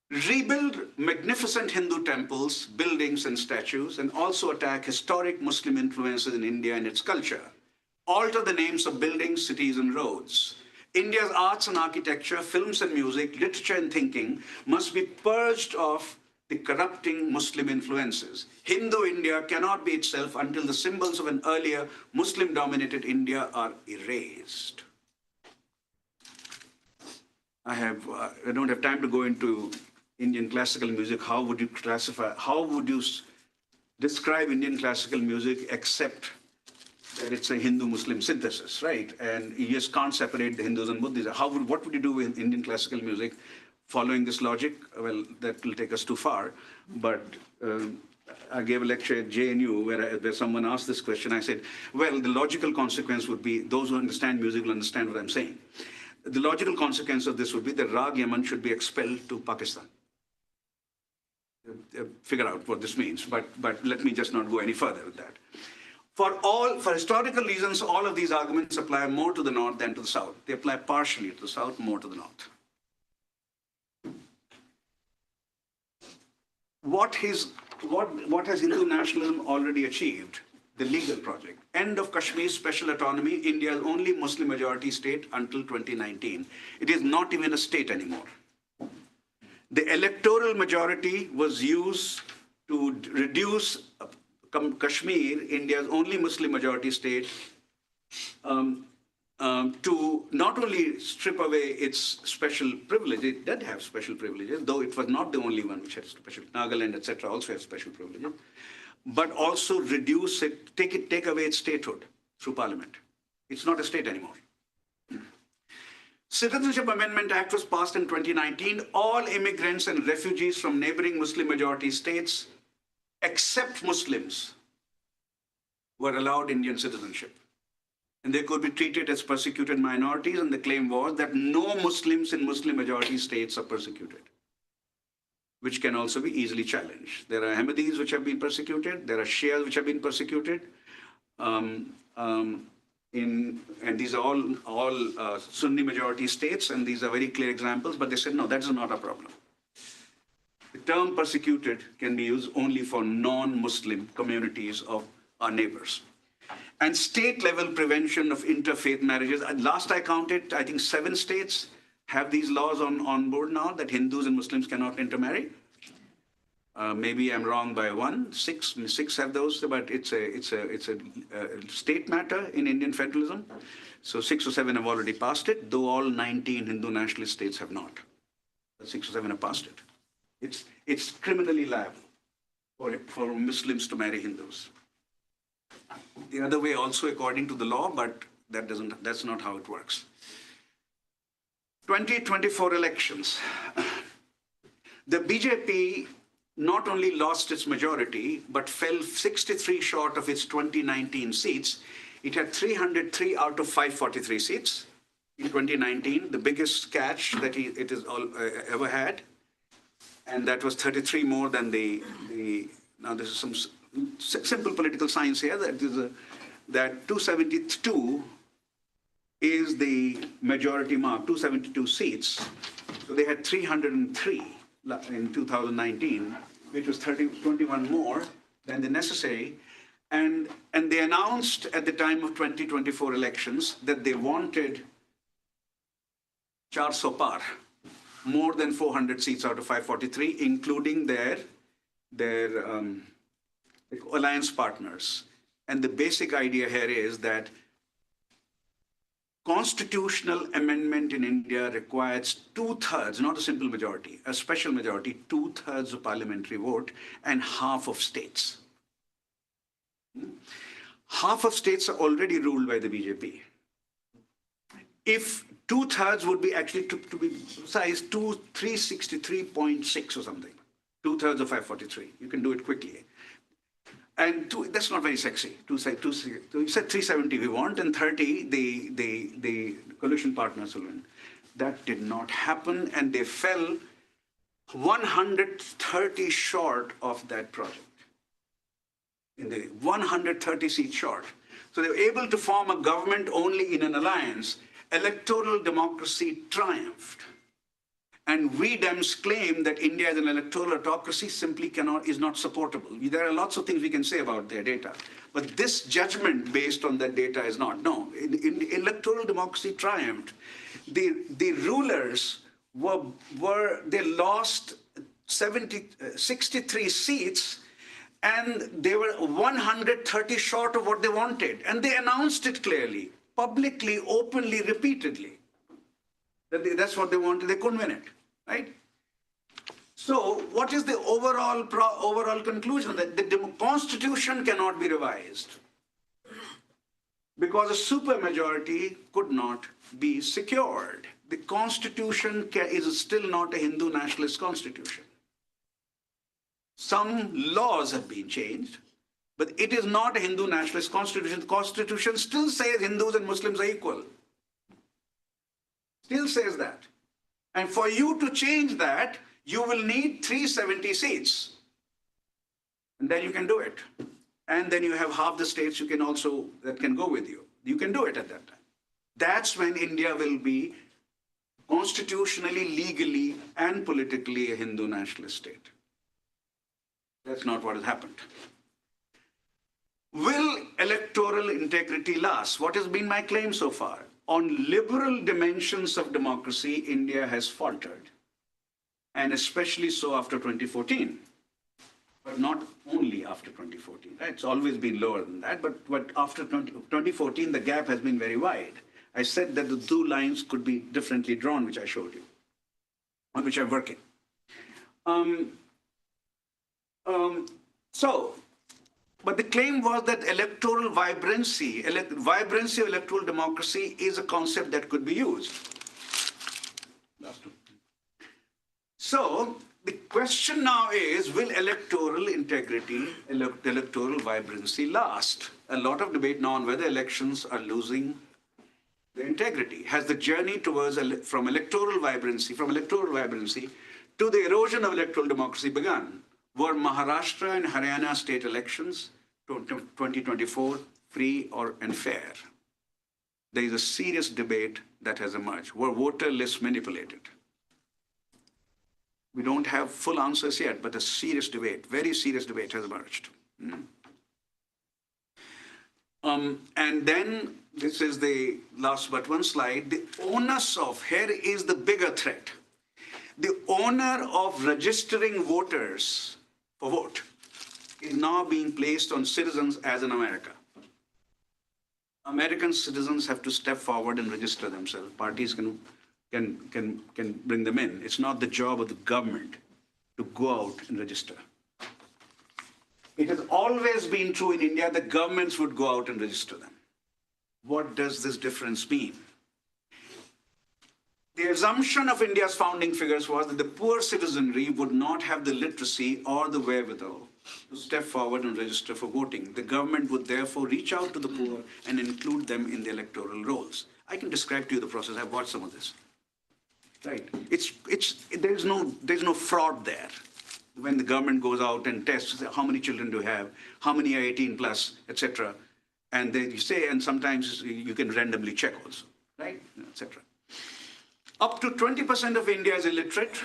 Rebuild magnificent Hindu temples, buildings, and statues, and also attack historic Muslim influences in India and its culture. Alter the names of buildings, cities, and roads. India's arts and architecture, films and music, literature and thinking must be purged of the corrupting Muslim influences. Hindu India cannot be itself until the symbols of an earlier Muslim-dominated India are erased. I don't have time to go into Indian classical music. How would you describe Indian classical music except that it's a Hindu-Muslim synthesis, right? And you just can't separate the Hindus and Buddhists. What would you do with Indian classical music? Following this logic, well, that will take us too far. But I gave a lecture at JNU where someone asked this question. I said, well, the logical consequence would be, those who understand music will understand what I'm saying. The logical consequence of this would be that Rag Yaman should be expelled to Pakistan. Figure out what this means, but let me just not go any further with that. For historical reasons, all of these arguments apply more to the north than to the south. They apply partially to the south, more to the north. What has Hindu nationalism already achieved? The legal project. End of Kashmir's special autonomy, India's only Muslim majority state until 2019. It is not even a state anymore. The electoral majority was used to reduce Kashmir, India's only Muslim majority state, to not only strip away its special privileges, it did have special privileges, though it was not the only one which had special, Nagaland, etc., also has special privileges, but also reduce it, take away its statehood through parliament. It's not a state anymore. Citizenship Amendment Act was passed in 2019. All immigrants and refugees from neighboring Muslim majority states, except Muslims, were allowed Indian citizenship. And they could be treated as persecuted minorities, and the claim was that no Muslims in Muslim majority states are persecuted, which can also be easily challenged. There are Ahmadis which have been persecuted, there are Shias which have been persecuted, and these are all Sunni majority states, and these are very clear examples, but they said, no, that's not a problem. The term persecuted can be used only for non-Muslim communities of our neighbors. And state-level prevention of interfaith marriages. Last I counted, I think 7 states have these laws on board now that Hindus and Muslims cannot intermarry. Maybe I'm wrong by 1. 6 have those, but it's a state matter in Indian federalism. So 6 or 7 have already passed it, though all 19 Hindu nationalist states have not. 6 or 7 have passed it. It's criminally liable for Muslims to marry Hindus. The other way also according to the law, but that's not how it works. 2024 elections. The BJP not only lost its majority, but fell 63 short of its 2019 seats. It had 303 out of 543 seats in 2019, the biggest catch that it has ever had. And that was 33 more than now this is some simple political science here, that 272 is the majority mark, 272 seats. So they had 303 in 2019, which was 21 more than the necessary. And they announced at the time of 2024 elections that they wanted 400 par, more than 400 seats out of 543, including their alliance partners. And the basic idea here is that constitutional amendment in India requires 2/3, not a simple majority, a special majority, 2/3 of parliamentary vote and half of states. Half of states are already ruled by the BJP. If 2/3 would be actually, to be precise, 363.6 or something, 2/3 of 543. You can do it quickly. And that's not very sexy. You said 370 we want, and 30 the coalition partners will win. That did not happen, and they fell 130 short of that project. In the 130 seats short. So they were able to form a government only in an alliance. Electoral democracy triumphed. And we Dems claim that India as an electoral autocracy simply is not supportable. There are lots of things we can say about their data. But this judgment based on that data is not. No, in electoral democracy triumphed. The rulers they lost 63 seats, and they were 130 short of what they wanted. And they announced it clearly, publicly, openly, repeatedly. That's what they wanted. They couldn't win it, right? So what is the overall conclusion? That the Constitution cannot be revised because a supermajority could not be secured. The Constitution is still not a Hindu nationalist constitution. Some laws have been changed, but it is not a Hindu nationalist constitution. The Constitution still says Hindus and Muslims are equal. Still says that. And for you to change that, you will need 370 seats. And then you can do it. And then you have half the states that can go with you. You can do it at that time. That's when India will be constitutionally, legally, and politically a Hindu nationalist state. That's not what has happened. Will electoral integrity last? What has been my claim so far? On liberal dimensions of democracy, India has faltered. And especially so after 2014. But not only after 2014. Right? It's always been lower than that. But after 2014, the gap has been very wide. I said that the two lines could be differently drawn, which I showed you, on which I'm working. But the claim was that electoral vibrancy of electoral democracy is a concept that could be used. So the question now is, will electoral integrity, electoral vibrancy last? A lot of debate now on whether elections are losing their integrity. Has the journey towards from electoral vibrancy to the erosion of electoral democracy begun? Were Maharashtra and Haryana state elections 2024 free and fair? There is a serious debate that has emerged. Were voter lists manipulated? We don't have full answers yet, but a serious debate, very serious debate has emerged. And then, this is the last but one slide, the onus of, here is the bigger threat. The honor of registering voters for vote is now being placed on citizens as in America. American citizens have to step forward and register themselves. Parties can bring them in. It's not the job of the government to go out and register. It has always been true in India that governments would go out and register them. What does this difference mean? The assumption of India's founding figures was that the poor citizenry would not have the literacy or the wherewithal to step forward and register for voting. The government would therefore reach out to the poor and include them in the electoral rolls. I can describe to you the process. I've watched some of this. Right. There's no fraud there. When the government goes out and tests how many children do you have, how many are 18 plus, etc. And then you say, and sometimes you can randomly check also, right, etc. Up to 20% of India is illiterate.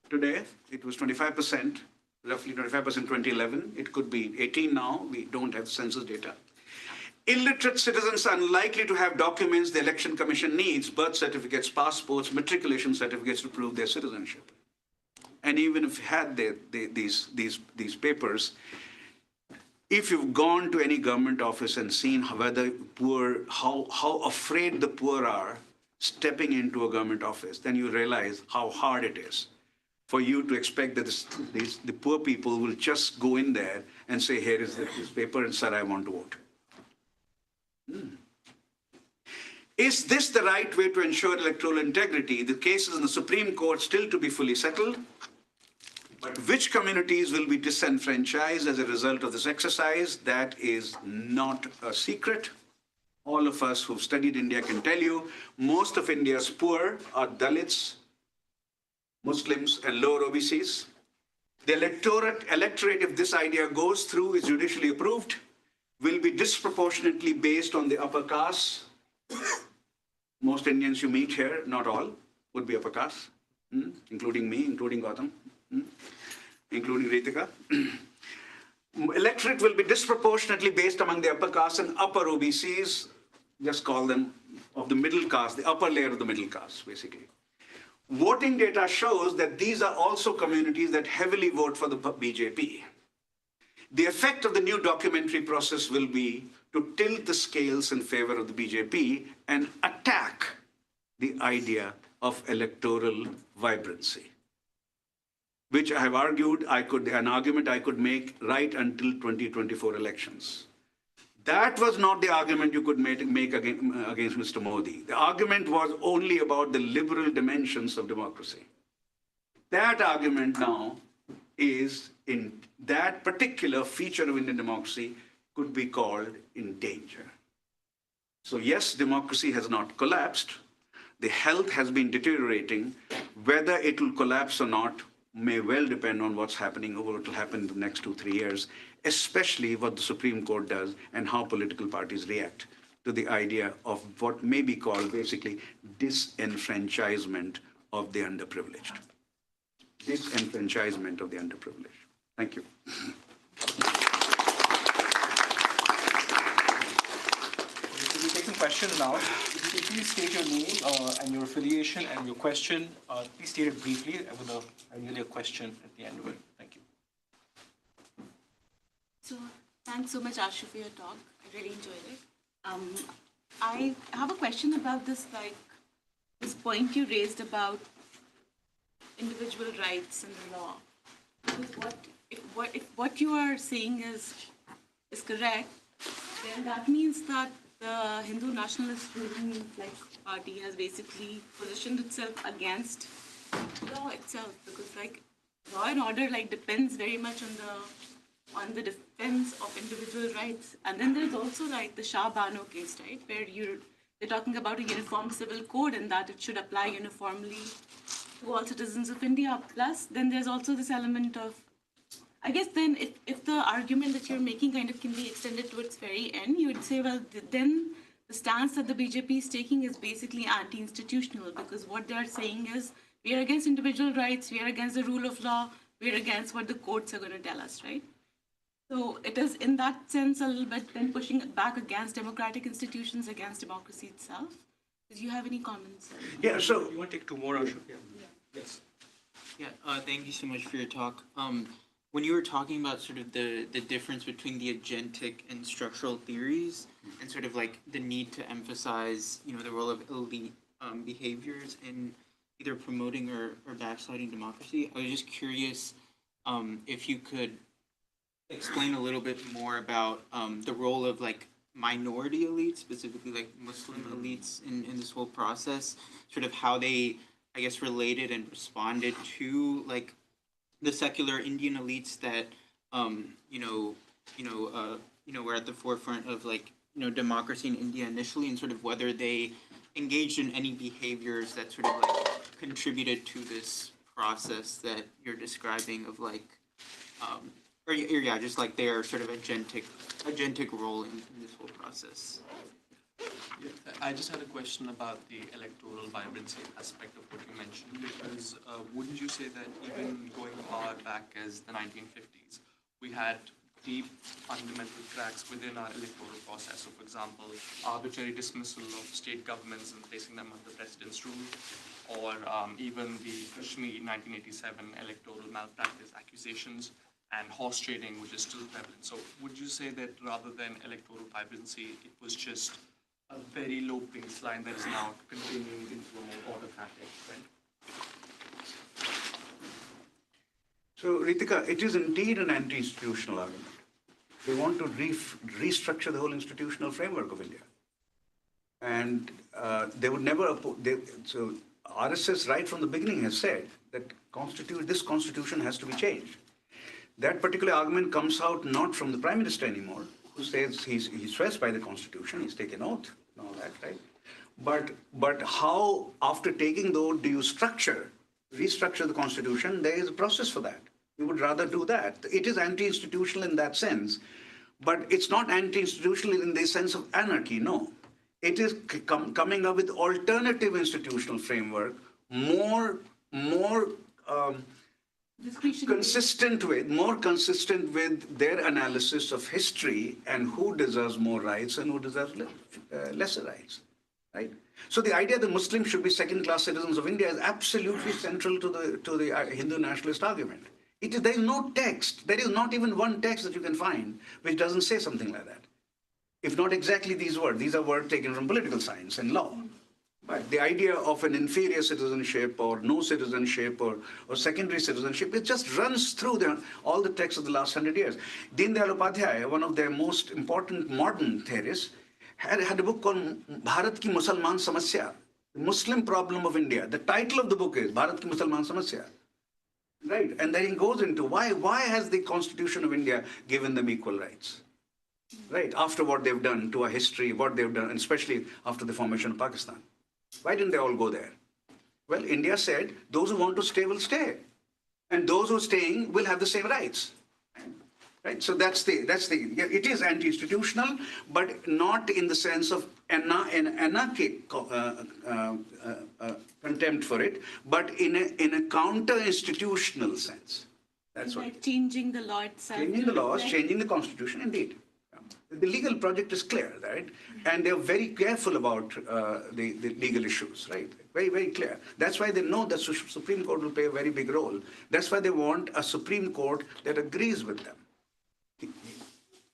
Today, it was 25%, roughly 25% 2011. It could be 18 now. We don't have census data. Illiterate citizens are unlikely to have documents the Election Commission needs, birth certificates, passports, matriculation certificates to prove their citizenship. And even if you had these papers, if you've gone to any government office and seen whether poor, how afraid the poor are stepping into a government office, then you realize how hard it is for you to expect that the poor people will just go in there and say, here is this paper, and sir, I want to vote. Is this the right way to ensure electoral integrity? The cases in the Supreme Court still to be fully settled. But which communities will be disenfranchised as a result of this exercise? That is not a secret. All of us who've studied India can tell you, most of India's poor are Dalits, Muslims, and lower OBCs. The electorate, if this idea goes through, is judicially approved, will be disproportionately based on the upper caste. Most Indians you meet here, not all, would be upper caste, including me, including Gautam, including Ritika. Electorate will be disproportionately based among the upper caste and upper OBCs, just call them of the middle caste, the upper layer of the middle caste, basically. Voting data shows that these are also communities that heavily vote for the BJP. The effect of the new documentary process will be to tilt the scales in favor of the BJP and attack the idea of electoral vibrancy, which I have argued an argument I could make right until 2024 elections. That was not the argument you could make against Mr. Modi. The argument was only about the liberal dimensions of democracy. That argument now is, in that particular feature of Indian democracy, could be called in danger. So yes, democracy has not collapsed. The health has been deteriorating. Whether it will collapse or not may well depend on what's happening or what will happen in the next 2-3 years, especially what the Supreme Court does and how political parties react to the idea of what may be called basically disenfranchisement of the underprivileged. Disenfranchisement of the underprivileged. Thank you. We'll take some questions now. If you could please state your name and your affiliation and your question. Please state it briefly with ideally a question at the end of it. Thank you. So thanks so much, Ashu, for your talk. I really enjoyed it. I have a question about this point you raised about individual rights and the law. Because if what you are saying is correct, then that means that the Hindu nationalist ruling party has basically positioned itself against law itself, because law and order depends very much on the defense of individual rights. And then there's also the Shah Bano case, right, where they're talking about a uniform civil code and that it should apply uniformly to all citizens of India. Plus, then there's also this element of, I guess then if the argument that you're making kind of can be extended to its very end, you would say, well, then the stance that the BJP is taking is basically anti-institutional, because what they're saying is, we are against individual rights, we are against the rule of law, we are against what the courts are going to tell us, right? So it is in that sense a little bit then pushing back against democratic institutions, against democracy itself. Do you have any comments? Yeah, so You want to take two more, Ashok? Yeah. Yes. Yeah, thank you so much for your talk. When you were talking about sort of the difference between the agentic and structural theories and sort of the need to emphasize, the role of elite behaviors in either promoting or backsliding democracy, I was just curious if you could explain a little bit more about the role of minority elites, specifically like Muslim elites in this whole process, sort of how they, I guess, related and responded to like the secular Indian elites that were at the forefront of like democracy in India initially, and sort of whether they engaged in any behaviors that sort of like contributed to this process that you're describing of like or yeah, just like their sort of agentic role in this whole process. I just had a question about the electoral vibrancy aspect of what you mentioned, because wouldn't you say that even going far back as the 1950s, we had deep fundamental cracks within our electoral process? So, for example, arbitrary dismissal of state governments and placing them under president's rule, or even the Kashmir 1987 electoral malpractice accusations, and horse trading, which is still prevalent. So would you say that rather than electoral vibrancy, it was just a very low baseline that is now continuing into a more autocratic trend? So, Ritika, it is indeed an anti-institutional argument. They want to restructure the whole institutional framework of India. And they would never, so RSS right from the beginning has said that this constitution has to be changed. That particular argument comes out not from the Prime Minister anymore, who says he's swears by the Constitution, he's taken oath and all that, right? But how, after taking the oath, do you restructure the Constitution? There is a process for that. We would rather do that. It is anti-institutional in that sense, but it's not anti-institutional in the sense of anarchy, no. It is coming up with alternative institutional framework, more consistent with their analysis of history and who deserves more rights and who deserves lesser rights, right? So the idea that Muslims should be second-class citizens of India is absolutely central to the Hindu nationalist argument. There is no text, there is not even one text that you can find which doesn't say something like that. If not exactly these words, these are words taken from political science and law. But the idea of an inferior citizenship or no citizenship or secondary citizenship, it just runs through all the texts of the last 100 years. Deen Dayal Upadhyay, one of their most important modern theorists, had a book called Bharat Ki Musalman Samasya, the Muslim Problem of India. The title of the book is Bharat Ki Musalman Samasya. Right, and then he goes into why has the Constitution of India given them equal rights? Right, after what they've done to our history, what they've done, and especially after the formation of Pakistan. Why didn't they all go there? Well, India said those who want to stay will stay, and those who are staying will have the same rights. Right. So it is anti-institutional, but not in the sense of anarchic contempt for it, but in a counter-institutional sense. That's what. Like changing the law itself. Changing the laws, changing the constitution, indeed. The legal project is clear, right? And they're very careful about the legal issues, right? Very, very clear. That's why they know that Supreme Court will play a very big role. That's why they want a Supreme Court that agrees with them.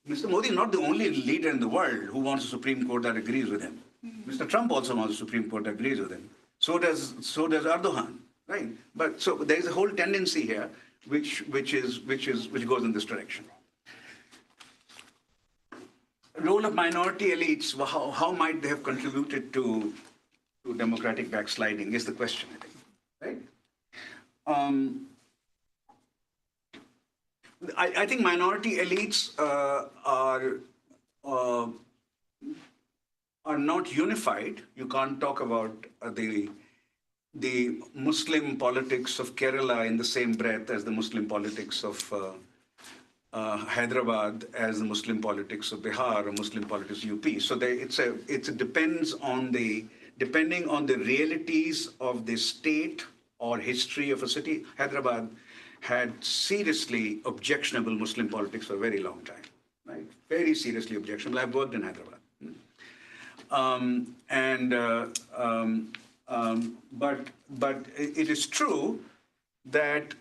Mr. Modi is not the only leader in the world who wants a Supreme Court that agrees with him. Mr. Trump also wants a Supreme Court that agrees with him. So does Erdogan, right? But so there is a whole tendency here which goes in this direction. Role of minority elites, how might they have contributed to democratic backsliding is the question, I think, right? I think minority elites are not unified. You can't talk about the Muslim politics of Kerala in the same breath as the Muslim politics of Hyderabad, as the Muslim politics of Bihar or Muslim politics of UP. So it depending on the realities of the state or history of a city. Hyderabad had seriously objectionable Muslim politics for a very long time, right? Very seriously objectionable. I've worked in Hyderabad. But it is true that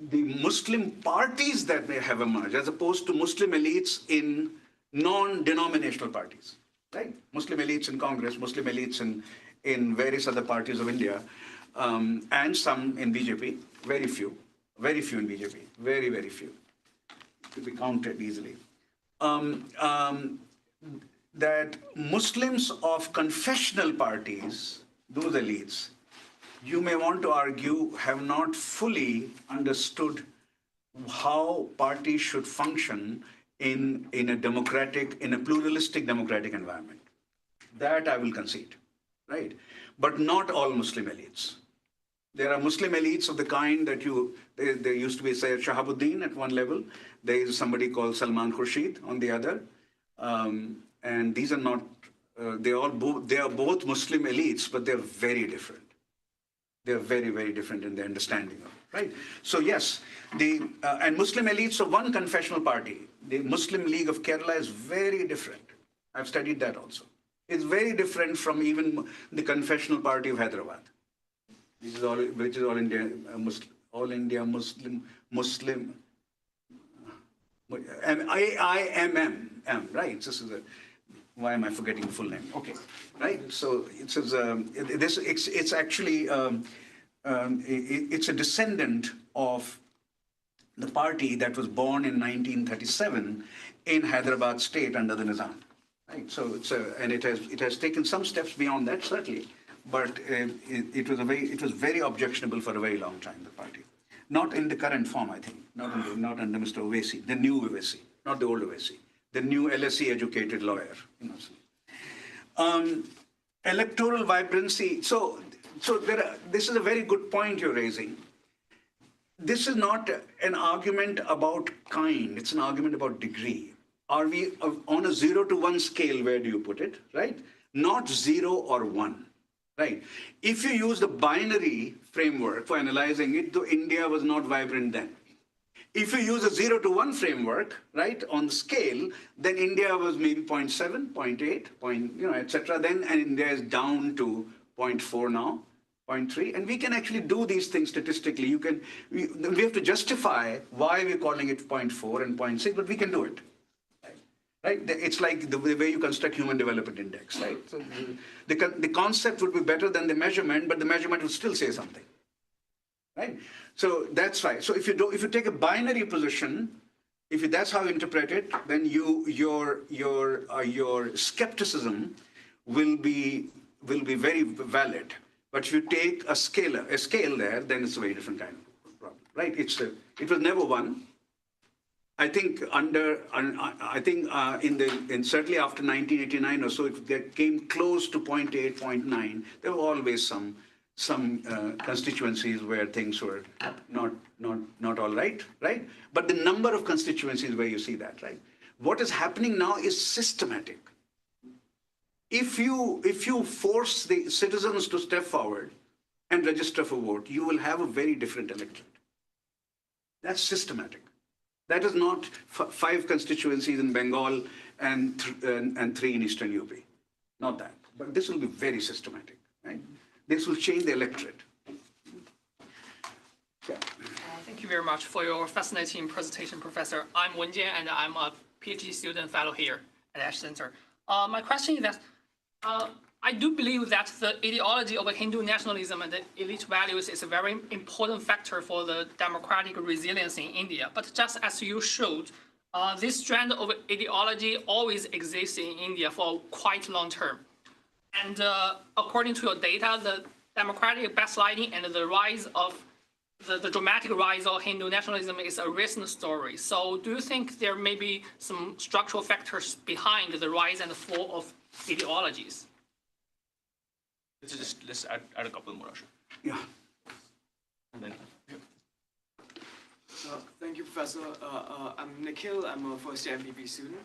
the Muslim parties that may have emerged, as opposed to Muslim elites in non-denominational parties, right? Muslim elites in Congress, Muslim elites in various other parties of India, and some in BJP, very few in BJP, very, very few, to be counted easily. that Muslims of confessional parties, those elites, you may want to argue, have not fully understood how parties should function in a pluralistic democratic environment. That I will concede, right? But not all Muslim elites. There are Muslim elites of the kind that there used to be Sayyid Shahabuddin at one level. There is somebody called Salman Khurshid on the other. And these are not, they are both Muslim elites, but they're very different. They're very, very different in their understanding of it, right? So yes, and Muslim elites of one confessional party, the Muslim League of Kerala is very different. I've studied that also. It's very different from even the confessional party of Hyderabad. Which is all India Muslim, AIMM, right? This is why am I forgetting the full name? Okay, right. So it says it's actually it's a descendant of the party that was born in 1937 in Hyderabad state under the Nizam. Right. So and it has taken some steps beyond that, certainly. But it was very objectionable for a very long time, the party. Not in the current form, I think. Not under Mr. Owaisi, the new Owaisi, not the old Owaisi, the new LSE educated lawyer. Electoral vibrancy. So this is a very good point you're raising. This is not an argument about kind. It's an argument about degree. Are we on a 0 to 1 scale? Where do you put it? Right? Not 0 or 1. Right. If you use the binary framework for analyzing it, though India was not vibrant then. If you use a 0 to 1 framework, right, on the scale, then India was maybe 0.7, 0.8, etc. Then, and India is down to 0.4 now, 0.3. And we can actually do these things statistically. We have to justify why we're calling it 0.4 and 0.6, but we can do it. Right? It's like the way you construct Human Development Index, right? So the concept would be better than the measurement, but the measurement would still say something, right? So that's why. So if you take a binary position, that's how you interpret it, then your skepticism will be very valid. But if you take a scale there, then it's a very different kind of problem, right? It was never one. I think certainly after 1989 or so, it came close to 0.8, 0.9. There were always some constituencies where things were not all right, right? But the number of constituencies where you see that, right? What is happening now is systematic. If you force the citizens to step forward and register for vote, you will have a very different electorate. That's systematic. That is not 5 constituencies in Bengal and 3 in Eastern UP. Not that. But this will be very systematic. Right? This will change the electorate. Yeah. Thank you very much for your fascinating presentation, Professor. I'm Wen Jian, and I'm a PhD student fellow here at Ash Center. My question is that I do believe that the ideology of Hindu nationalism and the elite values is a very important factor for the democratic resilience in India. But just as you showed, this strand of ideology always exists in India for quite long term. And according to your data, the democratic backsliding and the rise of the dramatic rise of Hindu nationalism is a recent story. So do you think there may be some structural factors behind the rise and fall of ideologies? Let's add a couple more, Ashu. Yeah. And then, Thank you, Professor. I'm Nikhil. I'm a first-year MPP student.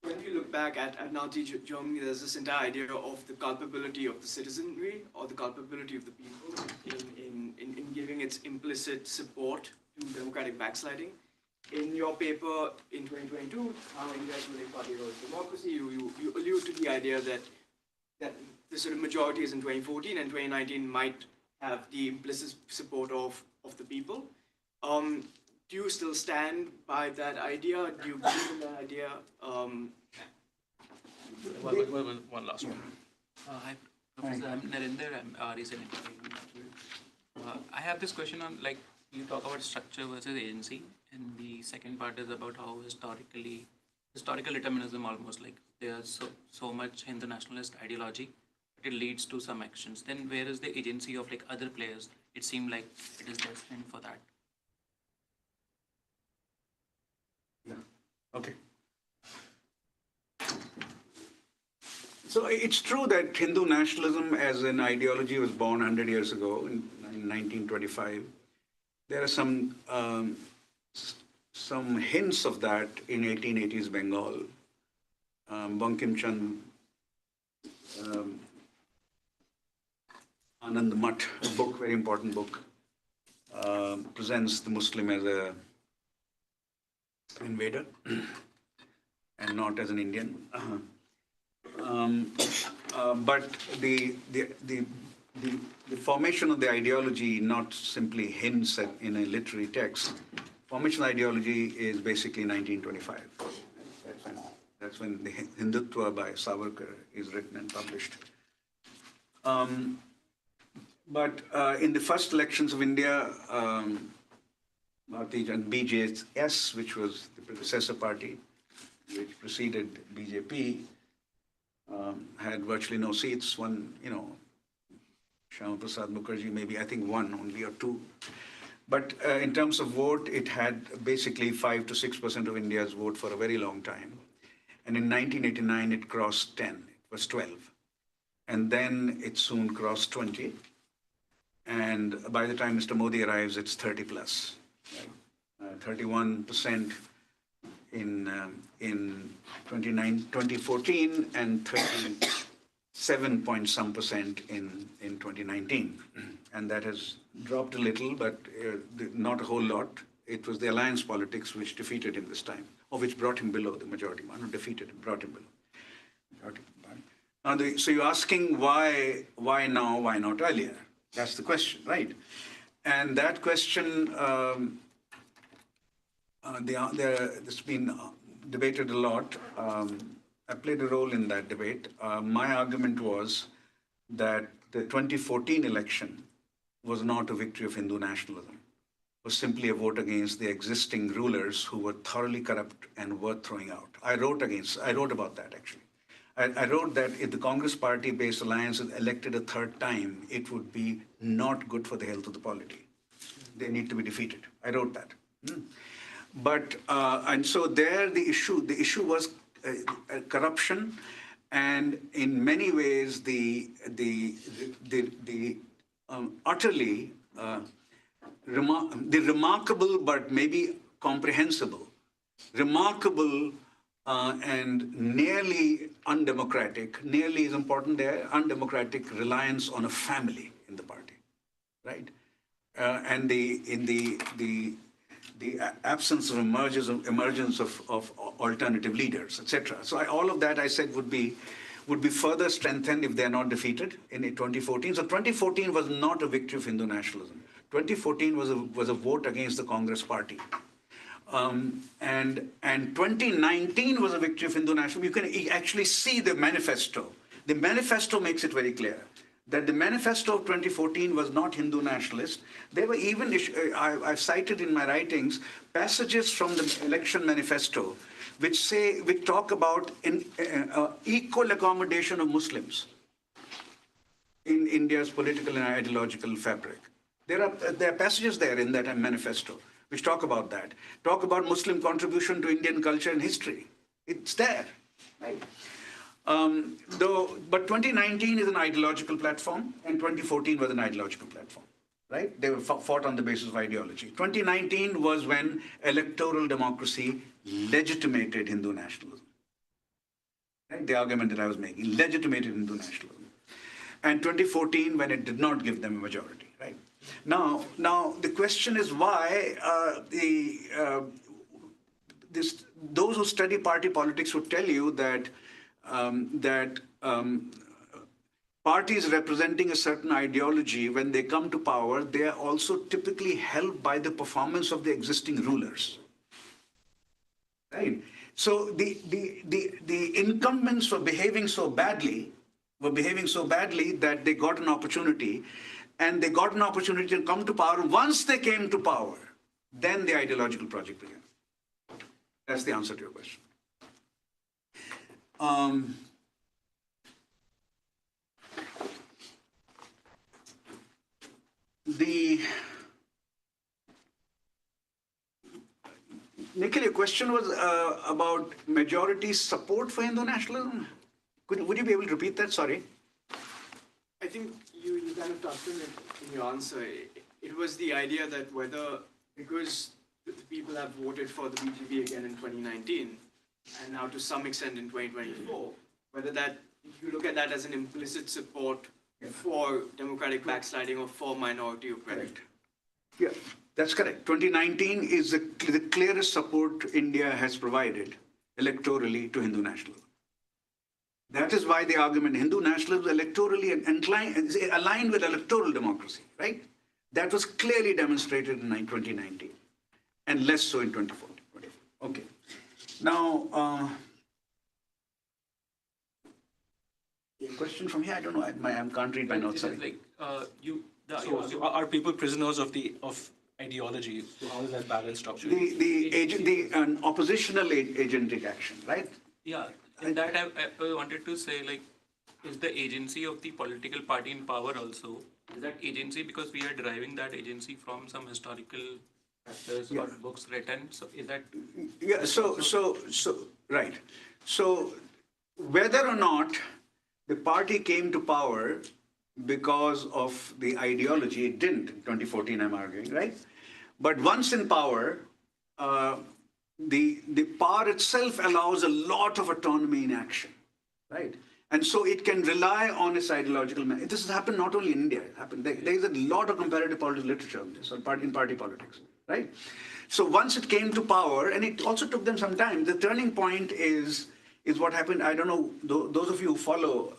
When we look back at Nazi Germany, there's this entire idea of the culpability of the citizenry or the culpability of the people in giving its implicit support to democratic backsliding. In your paper in 2022, How India's Ruling Party Rose Democracy, you allude to the idea that the sort of majority is in 2014 and 2019 might have the implicit support of the people. Do you still stand by that idea? Do you believe in that idea? one last one. Hi, Professor. I'm Narinder. I'm recently. I have this question on, like, you talk about structure versus agency in the second part is about how historical determinism almost like there's so much Hindu nationalist ideology, but it leads to some actions. Then where is the agency of like other players? It seemed like it is destined for that. Yeah. Okay. So it's true that Hindu nationalism as an ideology was born 100 years ago in 1925. There are some hints of that in 1880s Bengal. Bankim Chand, Anand Math, a book, very important book, presents the Muslim as a invader and not as an Indian. But the formation of the ideology, not simply hints in a literary text, formation of ideology is basically 1925. That's when the Hindutva by Savarkar is written and published. But in the first elections of India, BJS, which was the predecessor party, which preceded BJP, had virtually no seats. One, Sham Prasad Mukherjee, maybe, I think one only or two. But in terms of vote, it had basically 5 to 6% of India's vote for a very long time. And in 1989, it crossed 10. It was 12. And then it soon crossed 20. And by the time Mr. Modi arrives, it's 30 plus. Right? 31% in 2014 and 37 point some percent in 2019. And that has dropped a little, but not a whole lot. It was the alliance politics which defeated him this time, or which brought him below the majority. Not defeated him, brought him below. Now, so you're asking why now, why not earlier? That's the question, right? And that question, it's been debated a lot. I played a role in that debate. My argument was that the 2014 election was not a victory of Hindu nationalism. It was simply a vote against the existing rulers who were thoroughly corrupt and worth throwing out. I wrote about that, actually. I wrote that if the Congress party-based alliance is elected a third time, it would be not good for the health of the polity. They need to be defeated. I wrote that. But, and so there the issue was corruption, and in many ways the utterly the remarkable but maybe comprehensible, remarkable and nearly undemocratic, nearly is important there, undemocratic reliance on a family in the party, right? And the absence of emergence of alternative leaders, etc. So all of that I said would be further strengthened if they're not defeated in 2014. So 2014 was not a victory of Hindu nationalism. 2014 was a vote against the Congress party. And 2019 was a victory of Hindu nationalism. You can actually see the manifesto. The manifesto makes it very clear that the manifesto of 2014 was not Hindu nationalist. There were even, I've cited in my writings, passages from the election manifesto which talk about equal accommodation of Muslims in India's political and ideological fabric. There are passages there in that manifesto which talk about that, talk about Muslim contribution to Indian culture and history. It's there, right? But 2019 is an ideological platform, and 2014 was an ideological platform, right? They were fought on the basis of ideology. 2019 was when electoral democracy legitimated Hindu nationalism. Right? The argument that I was making, legitimated Hindu nationalism. And 2014 when it did not give them a majority, right? Now the question is why those who study party politics would tell you that parties representing a certain ideology, when they come to power, they are also typically helped by the performance of the existing rulers. Right? So the incumbents were behaving so badly that they got an opportunity, and they got an opportunity to come to power. Once they came to power, then the ideological project began. That's the answer to your question. Nikhil, your question was about majority support for Hindu nationalism. Would you be able to repeat that? Sorry. I think you kind of touched on it in your answer. It was the idea that whether, because the people have voted for the BJP again in 2019, and now to some extent in 2024, whether that you look at that as an implicit support for democratic backsliding or for minority oppression. Correct. Yeah, that's correct. 2019 is the clearest support India has provided electorally to Hindu nationalism. That is why the argument Hindu nationalism is electorally aligned with electoral democracy, right? That was clearly demonstrated in 2019, and less so in 2014. Okay. Now, a question from here. I don't know. I can't read my notes. Sorry. Like So are people prisoners of ideology? So how is that balance structured? An oppositional agentic action, right? Yeah, in that I wanted to say, like, is the agency of the political party in power also, is that agency because we are deriving that agency from some historical factors or books written? So is that... Yeah, so right. So whether or not the party came to power because of the ideology, it didn't in 2014, I'm arguing, right? But once in power, the power itself allows a lot of autonomy in action, right? And so it can rely on its ideological... This has happened not only in India, it happened. There is a lot of comparative political literature on this, in party politics, right? So once it came to power, and it also took them some time, the turning point is what happened. I don't know, those of you who follow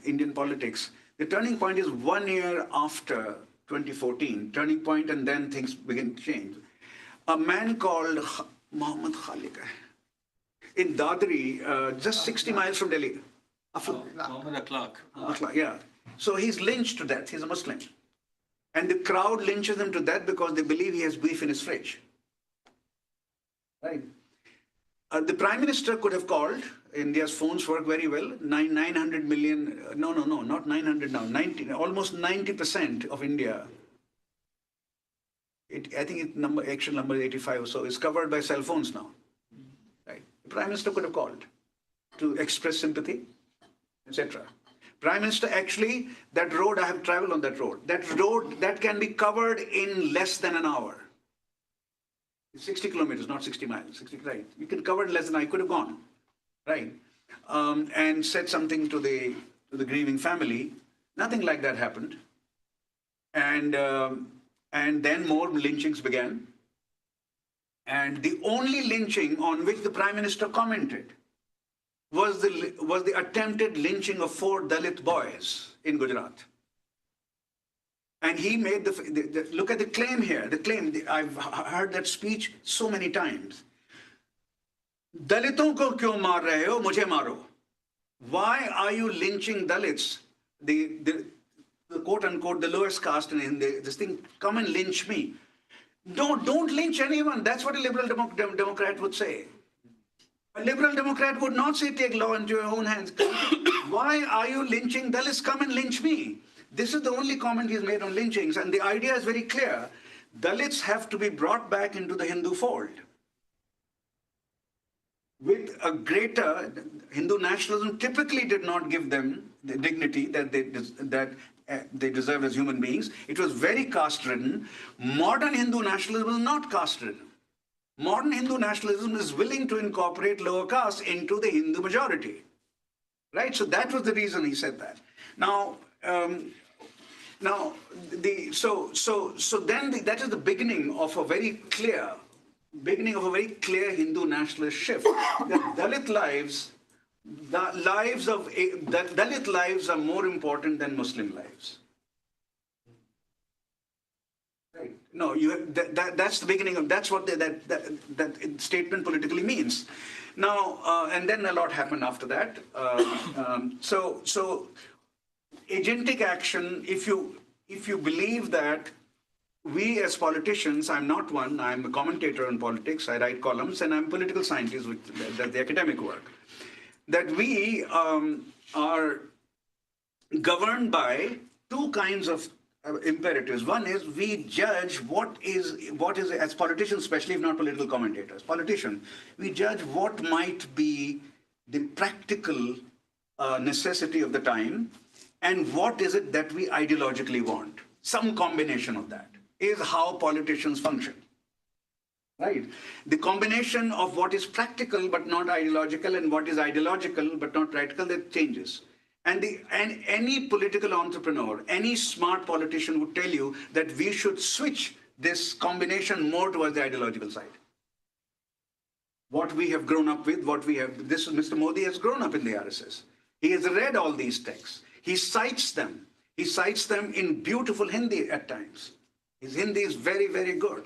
Indian politics, the turning point is 1 year after 2014, turning point, and then things begin to change. A man called Muhammad Khalik in Dadri, just 60 miles from Delhi. Muhammad Akhlaq. Yeah. So he's lynched to death. He's a Muslim. And the crowd lynches him to death because they believe he has beef in his fridge. Right? The Prime Minister could have called, India's phones work very well, 900 million, no, not 900 now, 90, almost 90% of India, I think actual number is 85 or so, is covered by cell phones now. Right? The Prime Minister could have called to express sympathy, etc. Prime Minister, actually, that road, I have traveled on that road. That road, that can be covered in less than an hour. 60 kilometers, not 60 miles, 60, right? You can cover it less than I could have gone, right? And said something to the grieving family. Nothing like that happened. And then more lynchings began. And the only lynching on which the Prime Minister commented was the attempted lynching of 4 Dalit boys in Gujarat. And he made look at the claim here, I've heard that speech so many times. Daliton ko kyun maar rahe ho, mujhe maro. Why are you lynching Dalits? The quote unquote, the lowest caste in this thing, come and lynch me. Don't lynch anyone. That's what a liberal Democrat would say. A liberal Democrat would not say take law into your own hands. Why are you lynching Dalits? Come and lynch me. This is the only comment he's made on lynchings, and the idea is very clear. Dalits have to be brought back into the Hindu fold. With a greater, Hindu nationalism typically did not give them the dignity that they deserve as human beings. It was very caste-ridden. Modern Hindu nationalism is not caste-ridden. Modern Hindu nationalism is willing to incorporate lower castes into the Hindu majority. Right? So that was the reason he said that. Now, that is the beginning of a very clear Hindu nationalist shift. That Dalit lives are more important than Muslim lives. Right? No, that's the beginning of, that's what that statement politically means. Now, and then a lot happened after that. So agentic action, if you believe that we as politicians, I'm not one, I'm a commentator on politics, I write columns, and I'm a political scientist with the academic work, that we are governed by two kinds of imperatives. One is we judge what is, as politicians, especially if not political commentators, politicians, we judge what might be the practical necessity of the time and what is it that we ideologically want. Some combination of that is how politicians function. Right? The combination of what is practical but not ideological and what is ideological but not practical, that changes. And any political entrepreneur, any smart politician would tell you that we should switch this combination more towards the ideological side. What we have grown up with, Mr. Modi has grown up in the RSS. He has read all these texts. He cites them. He cites them in beautiful Hindi at times. His Hindi is very, very good,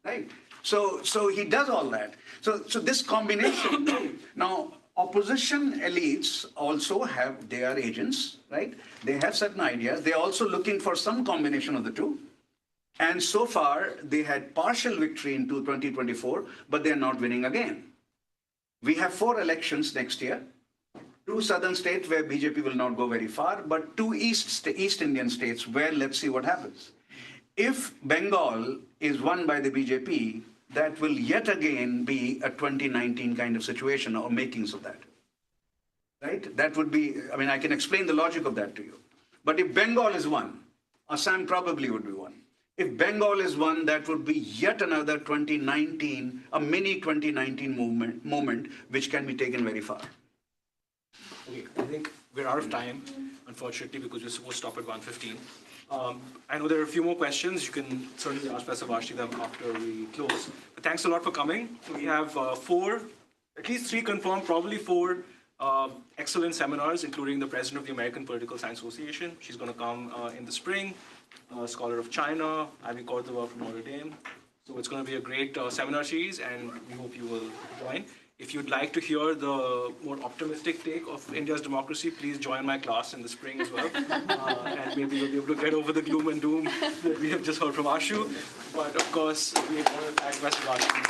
right? So he does all that. So this combination, now opposition elites also have, they are agents, right? They have certain ideas. They're also looking for some combination of the two. And so far, they had partial victory in 2024, but they're not winning again. We have 4 elections next year. 2 southern states where BJP will not go very far, but 2 East Indian states where let's see what happens. If Bengal is won by the BJP, that will yet again be a 2019 kind of situation or makings of that. Right? That would be, I mean, I can explain the logic of that to you. But if Bengal is won, Assam probably would be won. If Bengal is won, that would be yet another 2019, a mini 2019 moment, which can be taken very far. Okay, I think we're out of time, unfortunately, because we're supposed to stop at 1:15. I know there are a few more questions. You can certainly ask Professor Varshney them after we close. But thanks a lot for coming. We have 4, at least 3 confirmed, probably 4 excellent seminars, including the president of the American Political Science Association. She's going to come in the spring. Scholar of China, Ivy Cordova from Notre Dame. So it's going to be a great seminar series, and we hope you will join. If you'd like to hear the more optimistic take of India's democracy, please join my class in the spring as well. And maybe you'll be able to get over the gloom and doom that we have just heard from Ashu. But of course, we want to thank Professor Varshney.